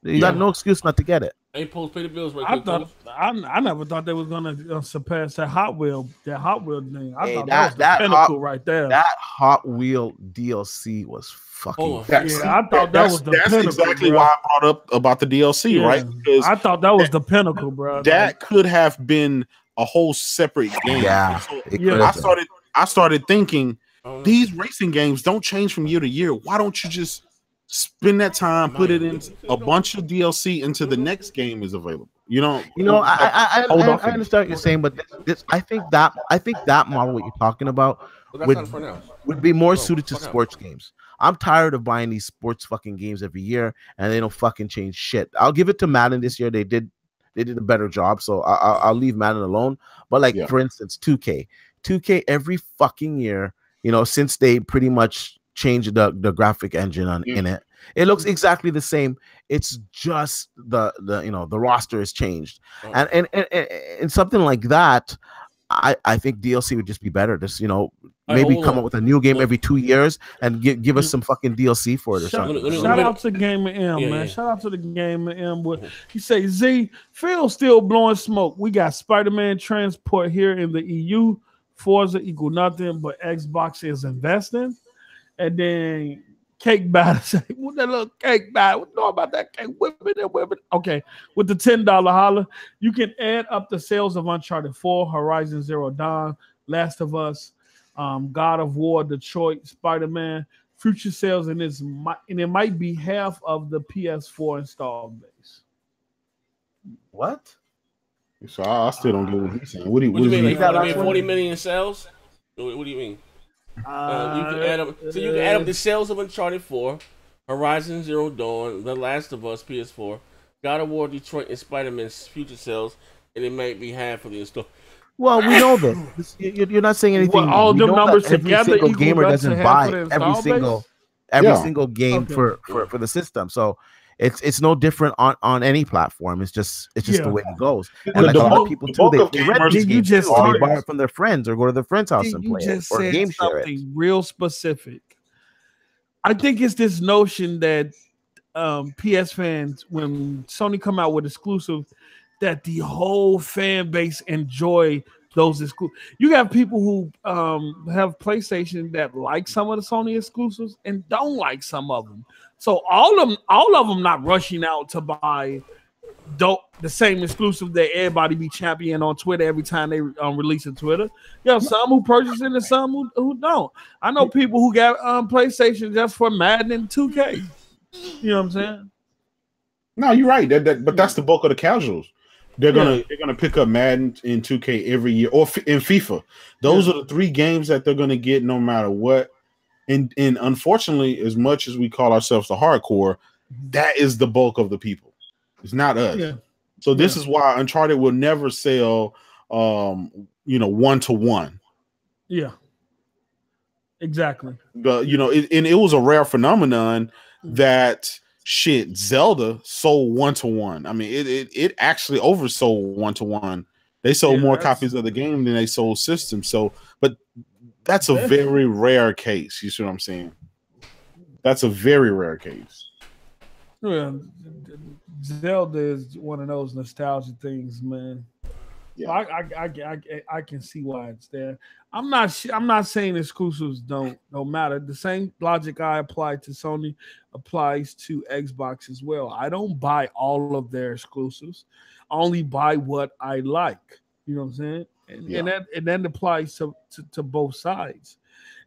You got no excuse not to get it. Hey, Post, pay the bills right I never thought they was gonna surpass that Hot Wheel thing. I thought that was that the pinnacle right there. That Hot Wheel DLC was fucking. I thought that was the pinnacle. That's exactly why I brought up about the DLC, right? Because I thought that was the pinnacle, bro. That could have been a whole separate game. Yeah, I started thinking these racing games don't change from year to year. Why don't you just spend that time, put it in a bunch of DLC into the next game is available? I understand what you're saying, but I think that model what you're talking about would be more suited to sports games. I'm tired of buying these sports fucking games every year and they don't fucking change shit. I'll give it to Madden this year. They did a better job, so I'll leave Madden alone. But for instance, 2K every fucking year, since they pretty much changed the graphic engine in it, it looks exactly the same. It's just the roster has changed, and something like that. I think DLC would just be better. Just maybe come up with a new game every 2 years and give us some fucking DLC for it or something. Shout out to Gamer M, man. Shout out to the Gamer M. He say Z Phil still blowing smoke. We got Spider-Man transport here in the EU. Forza equal nothing, but Xbox is investing. And then Cake Batter say, what that little cake batter? What know about that cake? Whip it. Okay, with the $10 holler, you can add up the sales of Uncharted 4, Horizon Zero Dawn, Last of Us, God of War, Detroit, Spider-Man, future sales, and it might be half of the PS4 installed base. What? So I still don't get what he's saying. What do you mean? Like 40 million sales? What do you mean? You can add up. So you can add up the sales of Uncharted 4, Horizon Zero Dawn, The Last of Us PS4, God of War, Detroit, and Spider-Man's future sales, and it might be half of the install. Well, we know this. You're not saying anything. Well, all them numbers together, every single gamer doesn't buy every single game for the system. So it's no different on any platform. It's just the way it goes. And like a lot of people too, they rent these games too, or they buy it from their friends or go to their friend's house and play it, or game share it. Real specific. I think it's this notion that PS fans, when Sony come out with exclusive, that the whole fan base enjoy those exclusives. You got people who have PlayStation that like some of the Sony exclusives and don't like some of them. So all of them not rushing out to buy the same exclusive that everybody be championing on Twitter every time they release a Twitter. You have some who purchase it and some who don't. I know people who got PlayStation just for Madden and 2K. You know what I'm saying? No, you're right. But that's the bulk of the casuals. They're gonna pick up Madden in 2K every year, or in FIFA. Those are the three games that they're gonna get no matter what. And unfortunately, as much as we call ourselves the hardcore, that is the bulk of the people. It's not us. Yeah. So this is why Uncharted will never sell, 1-to-1. Yeah. Exactly. But and it was a rare phenomenon that Zelda sold 1-to-1. I mean, it actually oversold 1-to-1. They sold more copies of the game than they sold systems. So, but that's a very rare case. You see what I'm saying? That's a very rare case. Yeah, Zelda is one of those nostalgia things, man. Yeah. I can see why it's there. I'm not saying exclusives don't matter. The same logic I apply to Sony applies to Xbox as well. I don't buy all of their exclusives. I only buy what I like. You know what I'm saying? And that applies to both sides.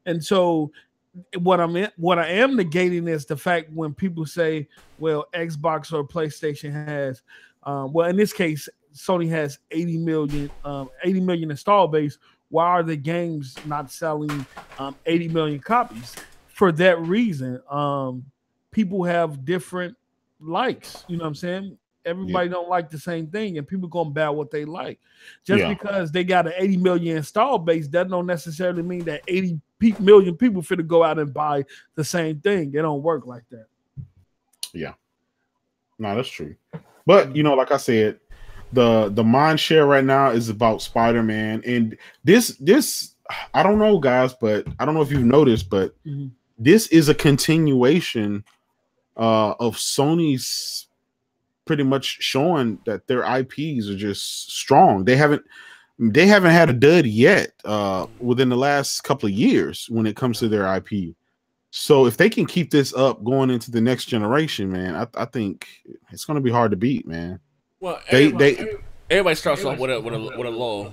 And so what I am negating is the fact when people say, well, Xbox or PlayStation has well, in this case, Sony has 80 million install base. Why are the games not selling 80 million copies? For that reason, people have different likes. You know what I'm saying? Everybody don't like the same thing, and people gonna buy what they like. Just because they got an 80 million install base, that don't necessarily mean that 80 million people finna go out and buy the same thing. It don't work like that. Yeah. No, that's true. But like I said, the mind share right now is about Spider-Man, and this I don't know, guys, but I don't know if you've noticed, but this is a continuation of Sony's pretty much showing that their IPs are just strong. They haven't had a dud yet within the last couple of years when it comes to their IP. So if they can keep this up going into the next generation, man, I think it's going to be hard to beat, man. Well, everybody starts off with a low.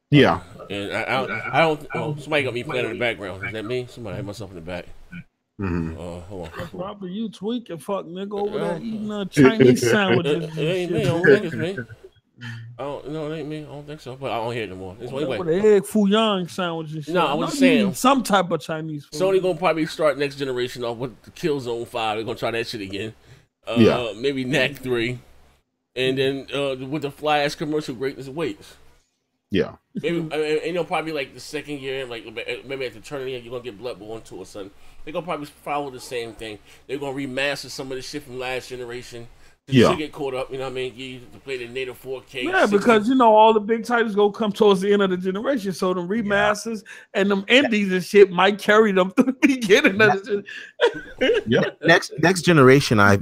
Yeah. And I don't. Oh, somebody got me playing in the background. Is that me? Somebody had myself in the back. Hold on. Probably you tweaking, fuck nigga over there eating Chinese sandwiches. It ain't me. I don't think it's me. No, it ain't me. I don't think so. But I don't hear it anymore. It's with the egg foo young sandwiches. No, I was saying some type of Chinese food. Sony gonna probably start next generation off with the Killzone 5. They're gonna try that shit again. Maybe Knack 3, and then with the fly-ass commercial greatness awaits. Yeah. Maybe it'll probably like the second year, like maybe at the turn of the year, you're gonna get Bloodborne 2 or something. They're gonna probably follow the same thing. They're gonna remaster some of the shit from last generation. To get caught up, you know what I mean? You to play the native 4K. Yeah, because all the big titles gonna come towards the end of the generation. So them remasters and them indies and shit might carry them to the beginning of the Next generation, I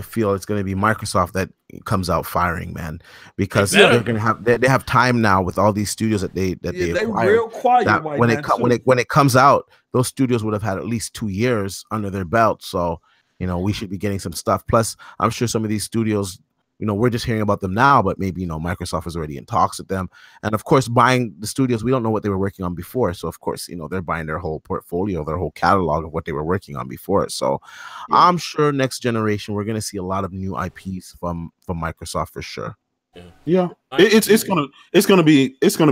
feel it's gonna be Microsoft that comes out firing, man. Because they're gonna have they have time now with all these studios that they acquire. Real quiet right when it comes out, those studios would have had at least 2 years under their belt. So we should be getting some stuff. Plus, I'm sure some of these studios, we're just hearing about them now, but maybe, Microsoft is already in talks with them. And of course, buying the studios, we don't know what they were working on before. So of course, they're buying their whole portfolio, their whole catalog of what they were working on before. So I'm sure next generation, we're going to see a lot of new IPs from Microsoft for sure. Yeah, it's gonna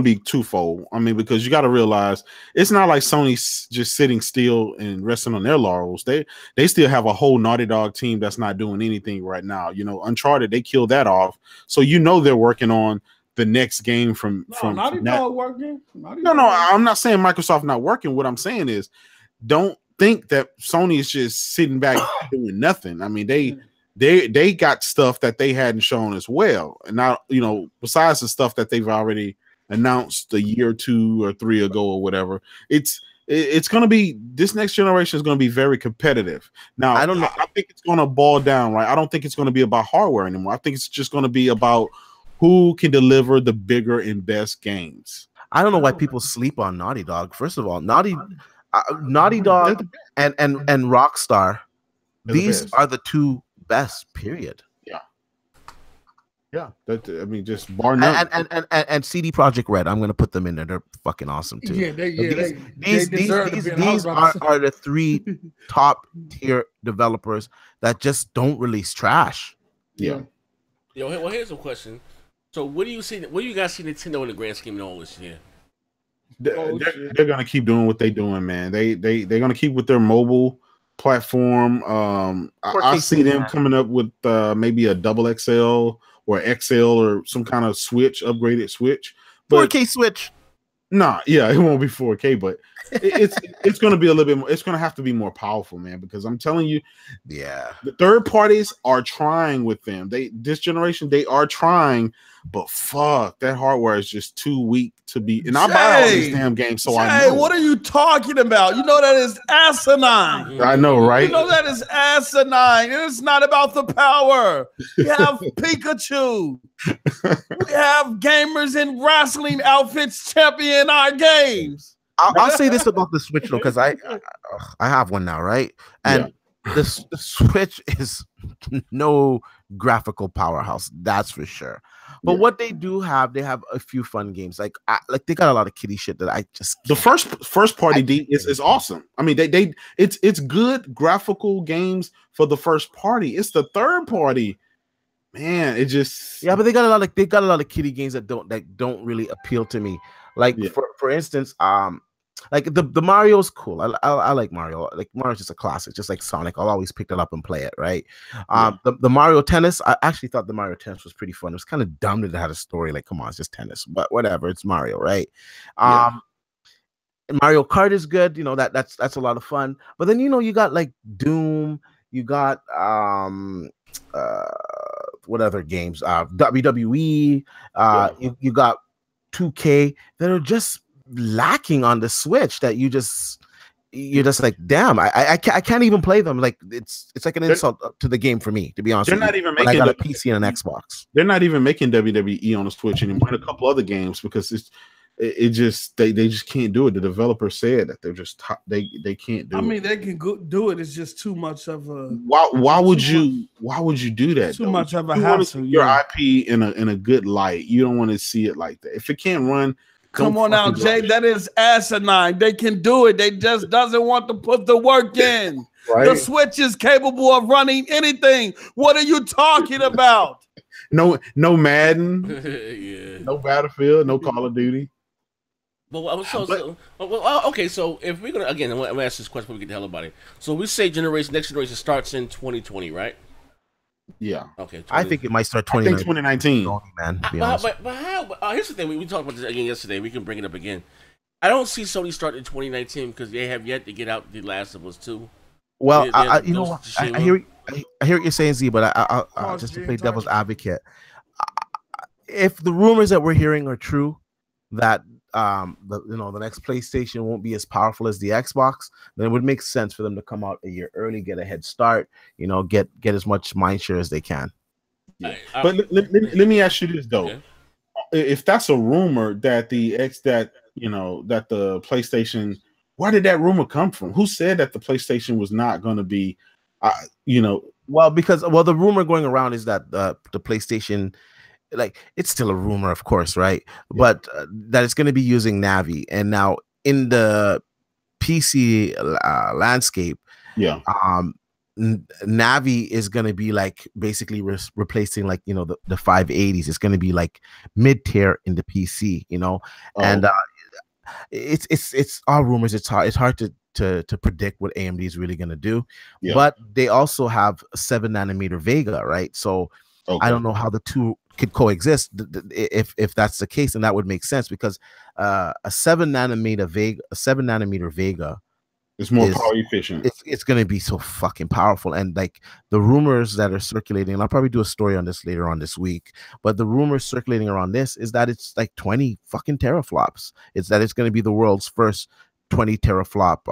be twofold. I mean, because you got to realize it's not like Sony's just sitting still and resting on their laurels. They still have a whole Naughty Dog team that's not doing anything right now. Uncharted, they killed that off, so they're working on the next game from Naughty Dog working. No, I'm not saying Microsoft not working. What I'm saying is, don't think that Sony is just sitting back doing nothing. I mean, they got stuff that they hadn't shown as well, and now besides the stuff that they've already announced a year or 2 or 3 ago or whatever. It's going to be, this next generation is going to be very competitive. Now I don't know. I think it's going to boil down, right? I don't think it's going to be about hardware anymore. I think it's just going to be about who can deliver the bigger and best games. I don't know why people sleep on Naughty Dog. First of all, Naughty Dog and Rockstar, these are the two best, period. Just bar none. And CD Projekt Red, I'm gonna put them in there. They're fucking awesome too. These are the 3 top tier developers that just don't release trash. Well, here's a question. So what do you guys see Nintendo in the grand scheme of all this year? They're gonna keep doing what they're doing, man. They're gonna keep with their mobile platform. I see them coming up with maybe a double XL or XL or some kind of switch, upgraded switch. But 4K switch. Nah, yeah, it won't be 4K, but it's going to be a little bit more. It's going to have to be more powerful, man. Because I'm telling you, yeah, the third parties are trying with them. This generation they are trying, but fuck, that hardware is just too weak to be. And I buy all these damn games, so I know. What are you talking about? You know that is asinine. I know, right? You know that is asinine. It's not about the power. We have Pikachu. We have gamers in wrestling outfits champion our games. I'll say this about the Switch though, because I have one now, right? And the Switch is no graphical powerhouse, that's for sure. But what they do have, they have a few fun games. Like they got a lot of kiddie shit that I just the first party D is awesome. I mean, it's good graphical games for the first party. It's the third party. Man, it just but they got a lot of kiddie games that don't really appeal to me. Like for instance, like the Mario's cool. I like Mario. Like Mario's just a classic, just like Sonic. I'll always pick that up and play it, right? The Mario Tennis, I actually thought the Mario Tennis was pretty fun. It was kind of dumb that it had a story. Like, come on, it's just tennis, but whatever. It's Mario, right? Mario Kart is good. You know that's a lot of fun. But then you got like Doom. You got what other games? WWE. You got 2K that are just lacking on the Switch. That you're just like, damn, I can't even play them. Like it's like an insult to the game for me, to be honest. They're not even making. I got a PC and an Xbox. They're not even making WWE on the Switch anymore, and a couple other games because they just can't do it. The developer said that they're just they can't do it. I mean, they can do it. It's just too much of a. Why would you do that? Too much of a hassle. Your IP in a good light. You don't want to see it like that. If it can't run. Come on now, Jay. That is asinine. They can do it. They just doesn't want to put the work in. Right? The Switch is capable of running anything. What are you talking about? No Madden. No Battlefield. No Call of Duty. Okay. So if we're gonna I'm gonna ask this question before we get the hell about it. So we say next generation starts in 2020, right? Yeah. Okay. I think it might start 2019. Man, but how? Here's the thing. We talked about this again yesterday. We can bring it up again. I don't see Sony starting in 2019 because they have yet to get out The Last of Us 2. Well, I hear what you're saying, Z, but I just to play devil's advocate. If the rumors that we're hearing are true, that the next PlayStation won't be as powerful as the Xbox, then it would make sense for them to come out a year early, get a head start, get as much mindshare as they can. Yeah. But let me ask you this though. Okay. If that's a rumor that the PlayStation, where did that rumor come from? Who said that the PlayStation was not going to be Well, the rumor going around is that the PlayStation, like, it's still a rumor, of course, right? Yeah. But that it's going to be using Navi. And now in the PC landscape, Navi is going to be like basically replacing like the 580s. It's going to be like mid-tier in the PC, and it's all rumors. It's hard to predict what AMD is really going to do. Yeah. But they also have a 7nm Vega, right? So I don't know how the two could coexist. If that's the case, and that would make sense because a 7nm Vega is more power efficient. It's going to be so fucking powerful. And like the rumors that are circulating, and I'll probably do a story on this later on this week, but the rumors circulating around this is that it's like 20 fucking teraflops. It's that it's going to be the world's first 20 teraflop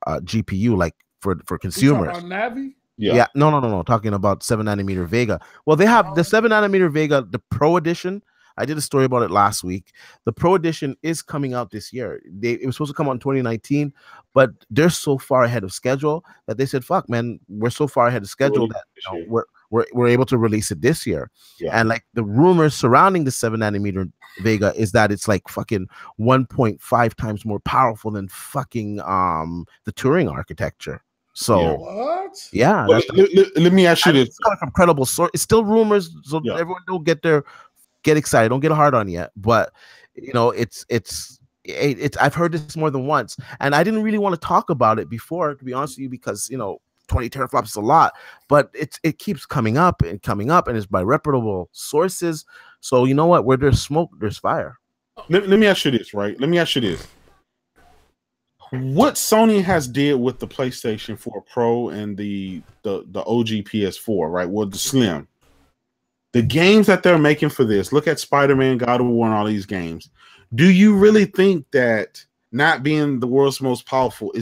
GPU, like for consumers. Navi? Yeah. No. Talking about 7nm Vega. Well, they have the 7nm Vega, the Pro Edition. I did a story about it last week. The Pro Edition is coming out this year. It was supposed to come out in 2019, but they're so far ahead of schedule that they said, "Fuck, man, we're so far ahead of schedule that we're able to release it this year." Yeah. And like the rumors surrounding the 7nm Vega is that it's like fucking 1.5 times more powerful than fucking the Turing architecture. So what? Yeah, let me ask you this. It's coming from credible source. It's still rumors, so everyone don't get excited. Don't get hard on yet. But it's I've heard this more than once, and I didn't really want to talk about it before, to be honest with you, because 20 teraflops is a lot, but it keeps coming up and coming up, and it's by reputable sources. So you know what? Where there's smoke, there's fire. Let me ask you this, right? Let me ask you this. What Sony has did with the PlayStation 4 Pro and the OG PS4, right? Well, the Slim. The games that they're making for this, look at Spider-Man, God of War, and all these games. Do you really think that not being the world's most powerful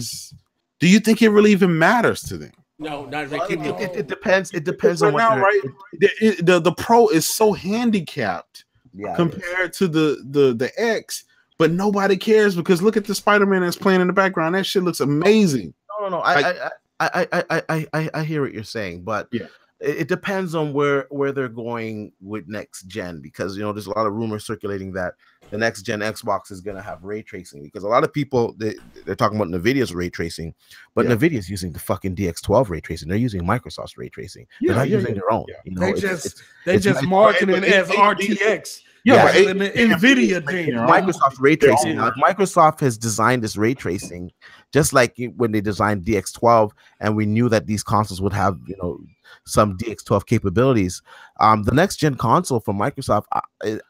do you think it really even matters to them? No, not well, it depends. It depends on what now, right? The Pro is so handicapped compared to the X, but nobody cares because look at the Spider-Man that's playing in the background. That shit looks amazing. No. I hear what you're saying, but yeah. It depends on where they're going with next gen, because there's a lot of rumors circulating that the next gen Xbox is going to have ray tracing, because a lot of people they're talking about NVIDIA's ray tracing, but NVIDIA's using the fucking DX12 ray tracing. They're using Microsoft's ray tracing. They're not using their own. They just market it as RTX. Yeah, right. And the NVIDIA thing. Microsoft ray tracing. Like Microsoft has designed this ray tracing, just like when they designed DX12, and we knew that these consoles would have some DX12 capabilities. The next gen console from Microsoft,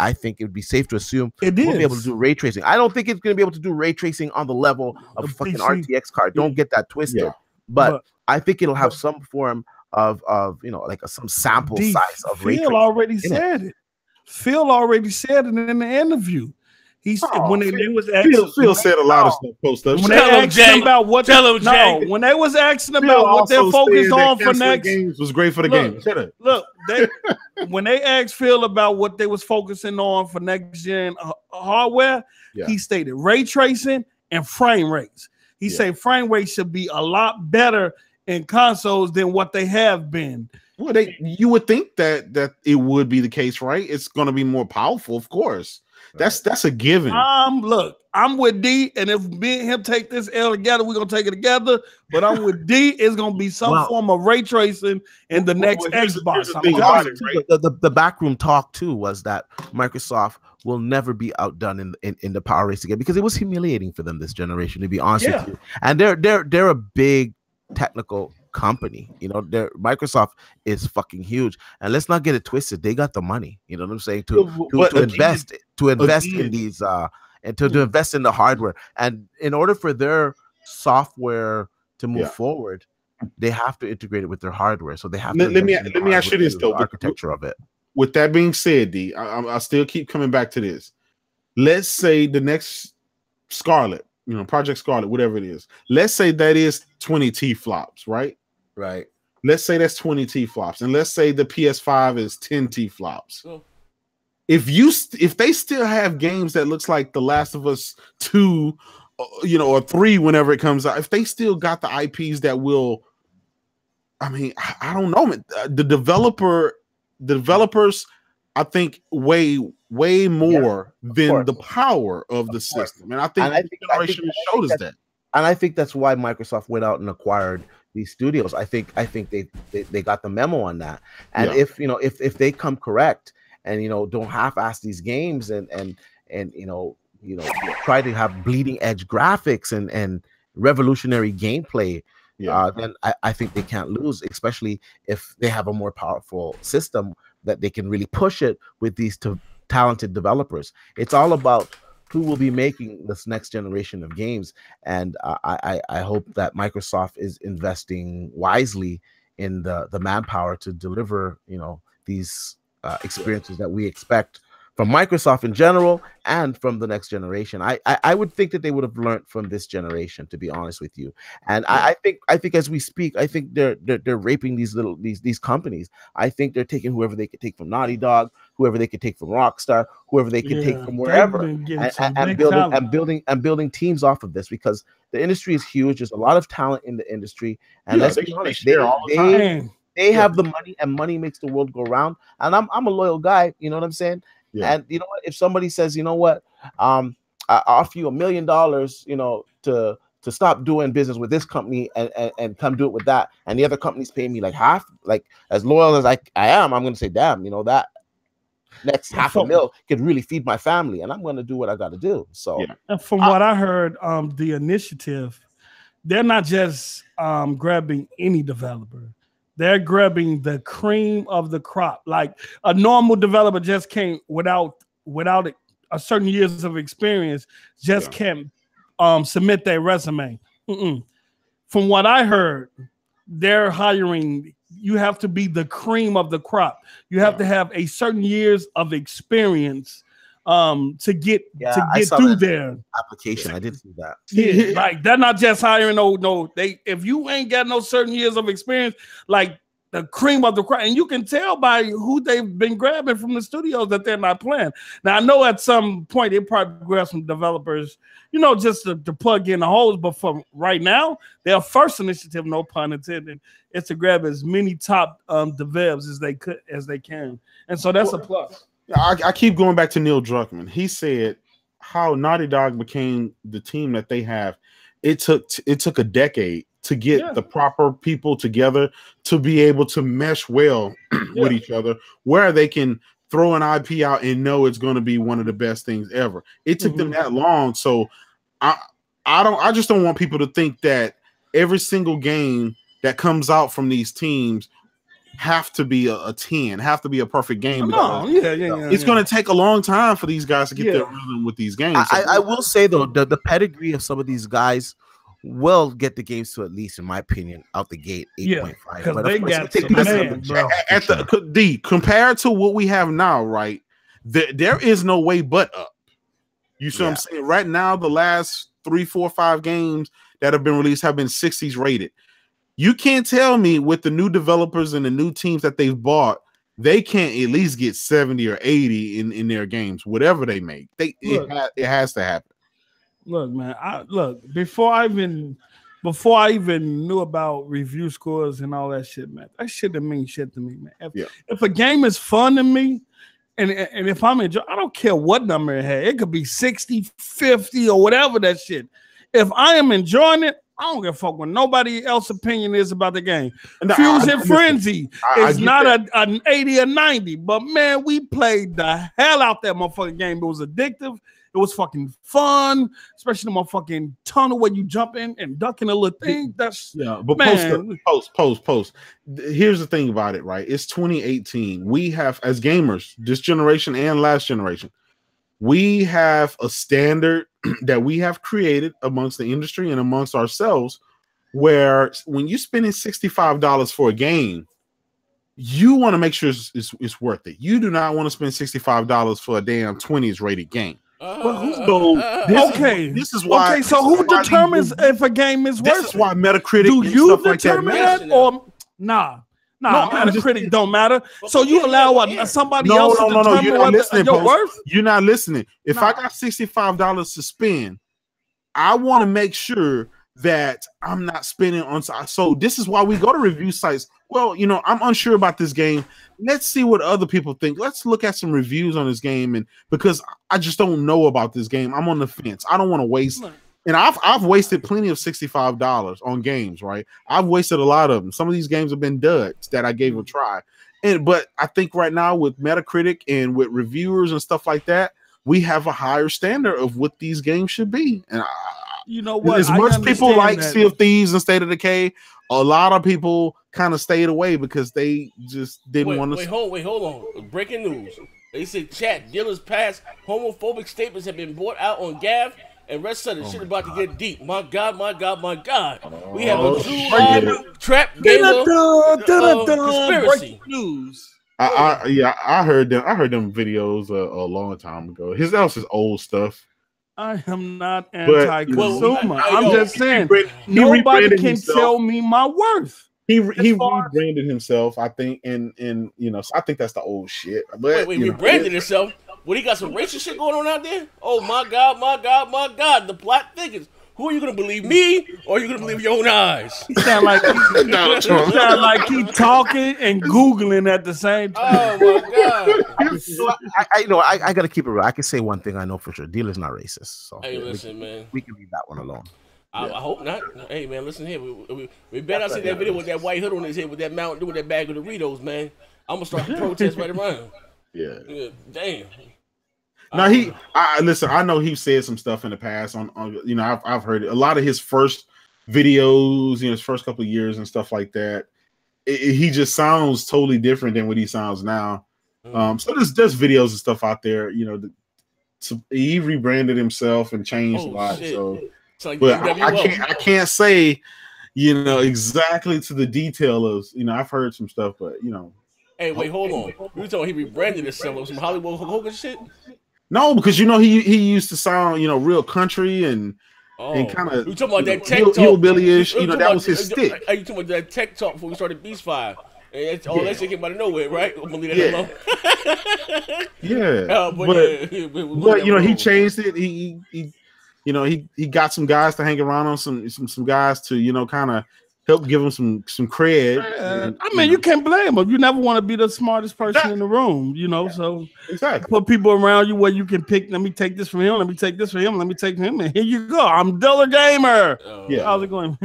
I think it would be safe to assume it will be able to do ray tracing. I don't think it's going to be able to do ray tracing on the level of a fucking RTX card. Don't get that twisted. Yeah. But I think it'll have some form of like some sample size of ray tracing. Phil already said it. Phil already said it in the interview. He said when they was asking, Phil said a lot of stuff. Post up. When they asked him about what, when they was asking about what they're focused on for next, games was great for the game. Look, when they asked Phil about what they was focusing on for next gen hardware, he stated ray tracing and frame rates. He said frame rates should be a lot better in consoles than what they have been. Well, you would think that it would be the case, right? It's going to be more powerful, of course. That's a given. Look, I'm with D, and if me and him take this L together, we're gonna take it together. But I'm with D. It's gonna be some form of ray tracing in the next Xbox. The backroom talk too was that Microsoft will never be outdone in the power race again, because it was humiliating for them this generation, to be honest with you. And they're a big technical company. Microsoft is fucking huge, and let's not get it twisted. They got the money, you know what I'm saying, to invest in these and to invest in the hardware. And in order for their software to move forward, they have to integrate it with their hardware. So they have to let me ask you this though, the architecture of it. With that being said, D, I still keep coming back to this. Let's say the next Scarlet, Project Scarlet, whatever it is, let's say that is 20 T flops, right? Right. Let's say that's 20 T flops, and let's say the PS5 is 10 T flops. Oh. If they still have games that looks like The Last of Us 2, or 3 whenever it comes out, if they still got the IPs that will, I don't know, man. The developers, I think way more than the power of the system, and I think the generation showed us that. And I think that's why Microsoft went out and acquired these studios. I think they got the memo on that. And if they come correct and don't half-ass these games and try to have bleeding edge graphics and revolutionary gameplay, then I think they can't lose, especially if they have a more powerful system that they can really push it with these talented developers. It's all about who will be making this next generation of games, and I hope that Microsoft is investing wisely in the manpower to deliver these experiences that we expect from Microsoft in general and from the next generation. I would think that they would have learned from this generation, to be honest with you. And I think as we speak, I think they're raping these companies. I think they're taking whoever they could take from Naughty Dog, whoever they could take from Rockstar, whoever they could take from wherever, and building teams off of this, because the industry is huge. There's a lot of talent in the industry, and let's be honest, they have the money, and money makes the world go round. And I'm a loyal guy, you know what I'm saying? Yeah. And you know what? If somebody says, I offer you $1 million, to stop doing business with this company and come do it with that, and the other company's paying me like half, like as loyal as I am, I'm going to say, damn, that next $500,000 could really feed my family, and I'm going to do what I got to do. So, and from what I heard, the initiative they're not just grabbing any developer. They're grabbing the cream of the crop. Like a normal developer just can't without a certain years of experience just can't submit their resume. From what I heard, they're hiring. You have to be the cream of the crop. You have to have a certain years of experience to get through their application. I did see that. Yeah, like they're not just hiring they if you ain't got no certain years of experience, like the cream of the crop, and you can tell by who they've been grabbing from the studios that they're not playing. Now I know at some point they probably grab some developers, just to plug in the holes, but for right now, their first initiative, no pun intended, is to grab as many top devs as they can, and so that's a plus. I keep going back to Neil Druckmann. He said how Naughty Dog became the team that they have. It took a decade to get the proper people together to be able to mesh well with each other, where they can throw an IP out and know it's going to be one of the best things ever. It took them that long. So I just don't want people to think that every single game that comes out from these teams have to be a 10, have to be a perfect game. No, it's going to take a long time for these guys to get their rhythm with these games. I will say though, the pedigree of some of these guys will get the games to, at least in my opinion, out the gate 8.5. But they got compared to what we have now, right? There is no way but up. You see what I'm saying? Right now, the last 3, 4, 5 games that have been released have been 60s rated. You can't tell me with the new developers and the new teams that they've bought, they can't at least get 70 or 80 in their games, whatever they make. It has to happen. Look, man. Before I even knew about review scores and all that shit, man, that shit didn't mean shit to me, man. If a game is fun to me, and if I'm enjoying, I don't care what number it had. It could be 60, 50, or whatever that shit. If I am enjoying it, I don't give a fuck what nobody else's opinion is about the game. Fusion Frenzy is not an 80 or 90, but man, we played the hell out that motherfucking game. It was addictive. It was fucking fun, especially the motherfucking tunnel where you jump in and duck in a little thing. That's but post. Here's the thing about it, right? It's 2018. We have, as gamers, this generation and last generation, we have a standard that we have created amongst the industry and amongst ourselves, where when you're spending $65 for a game, you want to make sure it's worth it. You do not want to spend $65 for a damn 20s rated game. This is why. Okay, so who determines if a game is worth it? This is why Metacritic. Do you determine that, or nah? Metacritic don't matter. So you allow somebody else to determine your worth? You're not listening. If I got $65 to spend, I want to make sure that I'm not spending on. So this is why we go to review sites. Well, I'm unsure about this game. Let's see what other people think. Let's look at some reviews on this game, and because I just don't know about this game, I'm on the fence. I don't want to waste. And I've wasted plenty of $65 on games, right? I've wasted a lot of them. Some of these games have been duds that I gave a try. But I think right now with Metacritic and with reviewers and stuff like that, we have a higher standard of what these games should be. And you know what? As much people like Sea of Thieves and State of Decay, a lot of people kind of stayed away because they just didn't want to. Wait, hold on. Breaking news. They said chat dealers past homophobic statements have been brought out on Gav. And rest of the shit about to get deep. My God. We have a Crapgamer conspiracy. News. I heard them videos a long time ago. His else is old stuff. I am not anti-consumer. I'm just saying nobody can tell me my worth. He rebranded himself, I think, and so I think that's the old shit. But wait, rebranded himself. Well, he got some racist shit going on out there? Oh, my God. The plot thickens. Who are you going to believe, me, or are you going to believe your own eyes? He sound like he talking and Googling at the same time. Oh, my God. So I got to keep it real. I can say one thing I know for sure. Dealer's not racist. So hey, listen, man. We can leave that one alone. I hope not. Hey, man, listen here. We better not see that video with that white hood on his head with that Mountain Dew with that bag of Doritos, man. I'm going to start the protest right around. Yeah. Damn. Now listen. I know he said some stuff in the past on I've heard it. A lot of his first videos, his first couple of years and stuff like that. He just sounds totally different than what he sounds now. So there's videos and stuff out there, he rebranded himself and changed a lot. Shit. So, like, but I can't say, exactly to the detail of, I've heard some stuff, but Hey, wait, hold on. You talking he rebranded himself with some Hollywood Hogan shit? No, because he used to sound real country and kind of you talking about that tech talk hillbilly-ish. That was his stick. Are you talking about that tech talk before we started Beast Fire? And that shit came out of nowhere, right? I'm gonna leave that alone. But he changed it. He got some guys to hang around on, some guys to kind of help give him some cred. You can't blame him. You never want to be the smartest person in the room, So exactly, put people around you where you can pick. Let me take this from him. Let me take this from him. Let me take him. And here you go. I'm Dilla Gamer. How's it going?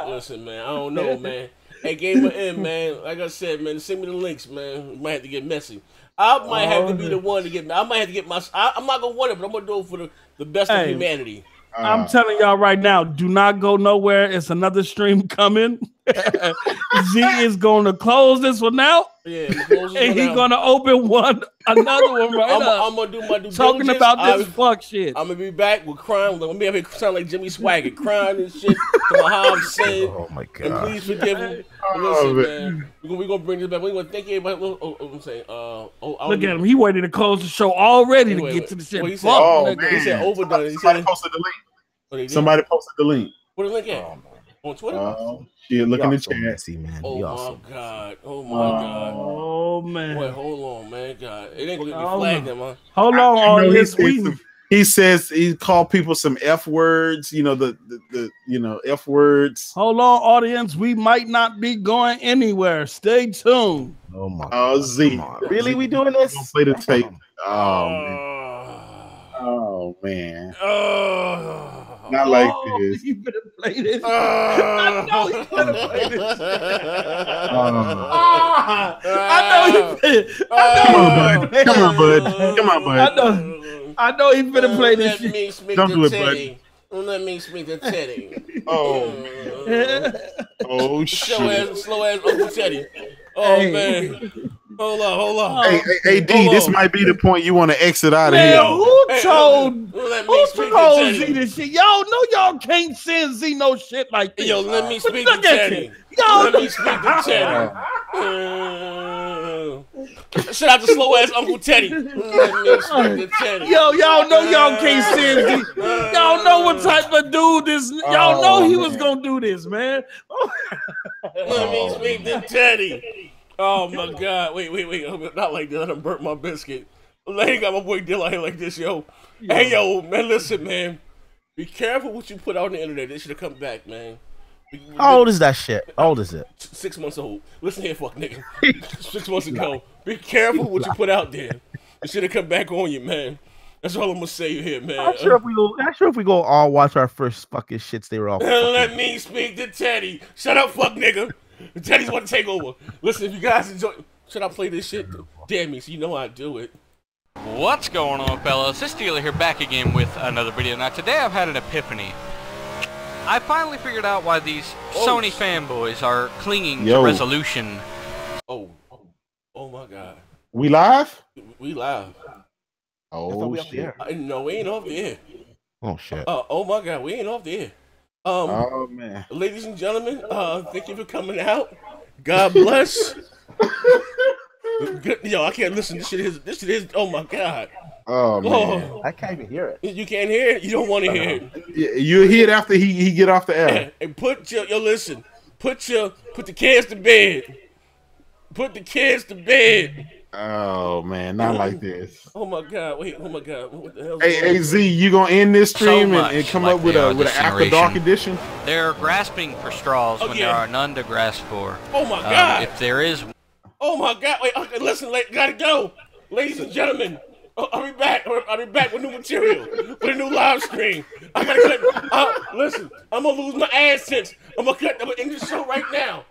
Listen, man. I don't know, man. Hey, Gamer in, man. Like I said, man, send me the links, man. We might have to get messy. I might have to be the one to get. I might have to get my. I'm not gonna want it, but I'm gonna do it for the best of humanity. I'm telling y'all right now, do not go nowhere. It's another stream coming. Z is going to close this one out. Yeah, and he's going to open another one right now. I'm going to do my due talking diligence. about this fuck shit. I'm going to be back with crying. I'm going to be up here sound like Jimmy Swaggart, crying and shit to how I'm saying. Oh, my God. And please forgive me. Listen, man, we're going to bring this back. We're going to thank everybody. I'm saying, look at him. He ready to close the show already to get to the shit. He said overdone. Somebody posted the link. Somebody posted the link. Where the link at? On Twitter? Shit, look in the chat. Messy, man. Oh my God. Oh my God. Oh man. Wait, hold on, man. God. It ain't gonna get me flagged, man. Hold on, audience. He says he called people some F words, the F words. Hold on, audience. We might not be going anywhere. Stay tuned. Oh my Z. Really? We doing this? Don't play the tape. Oh man. Not like this. You better play this. I know you better play this. I know you. Come on, bud. Come on, bud. I know he better play this shit. Don't do it, bud. Let me speak to Teddy. Oh shit. Slow ass Uncle Teddy. Oh man. Hold on. Hey, D, this might be the point you want to exit out of here. Who told Z this shit? Y'all know y'all can't send Z no shit like this. Yo, let me speak to Teddy. Let me speak to Teddy. Shout out to slow ass Uncle Teddy. Let me speak to Teddy. Yo, y'all know y'all can't send Z. Y'all know what type of dude this. Y'all know he was gonna do this, man. Let me speak to Teddy. Oh my God! Wait! Not like that. I done burnt my biscuit. I ain't got my boy Dill out here like this, yo. Hey, yo, man, listen, man. Be careful what you put out on the internet. They should have come back, man. How old is that shit? How old is it? 6 months old. Listen here, fuck nigga. 6 months ago. Be careful what you put out there. It should have come back on you, man. That's all I'm gonna say here, man. I'm sure if we go all watch our first fucking shits, they were all. Let me speak to Teddy. Shut up, fuck nigga. Teddy's want to take over. Listen, if you guys enjoy, should I play this shit? Damn me, so you know I do it. What's going on, fellas? This dealer here back again with another video. Now today I've had an epiphany. I finally figured out why these Sony fanboys are clinging to resolution. Oh my God. We live? We live. Oh shit. No, we ain't off the air. Oh shit. Oh my God, we ain't off the air. Oh man. Ladies and gentlemen, thank you for coming out. God bless. Yo, I can't listen. This shit is. Oh my God. Oh man. I can't even hear it. You can't hear it. You don't want to hear it. You hear it after he get off the air. And listen. Put the kids to bed. Put the kids to bed. Oh man, not like this. Oh my God! Wait! Oh my God! What the hell? Hey Z, you gonna end this stream and come up with an after dark edition? They're grasping for straws when there are none to grasp for. Oh my God! If there is. Oh my God! Wait! Okay, listen, gotta go, ladies and gentlemen. I'll be back. I'll be back with new material, with a new live stream. I gotta cut. Listen, I'm gonna lose my AdSense. I'm gonna end the show right now.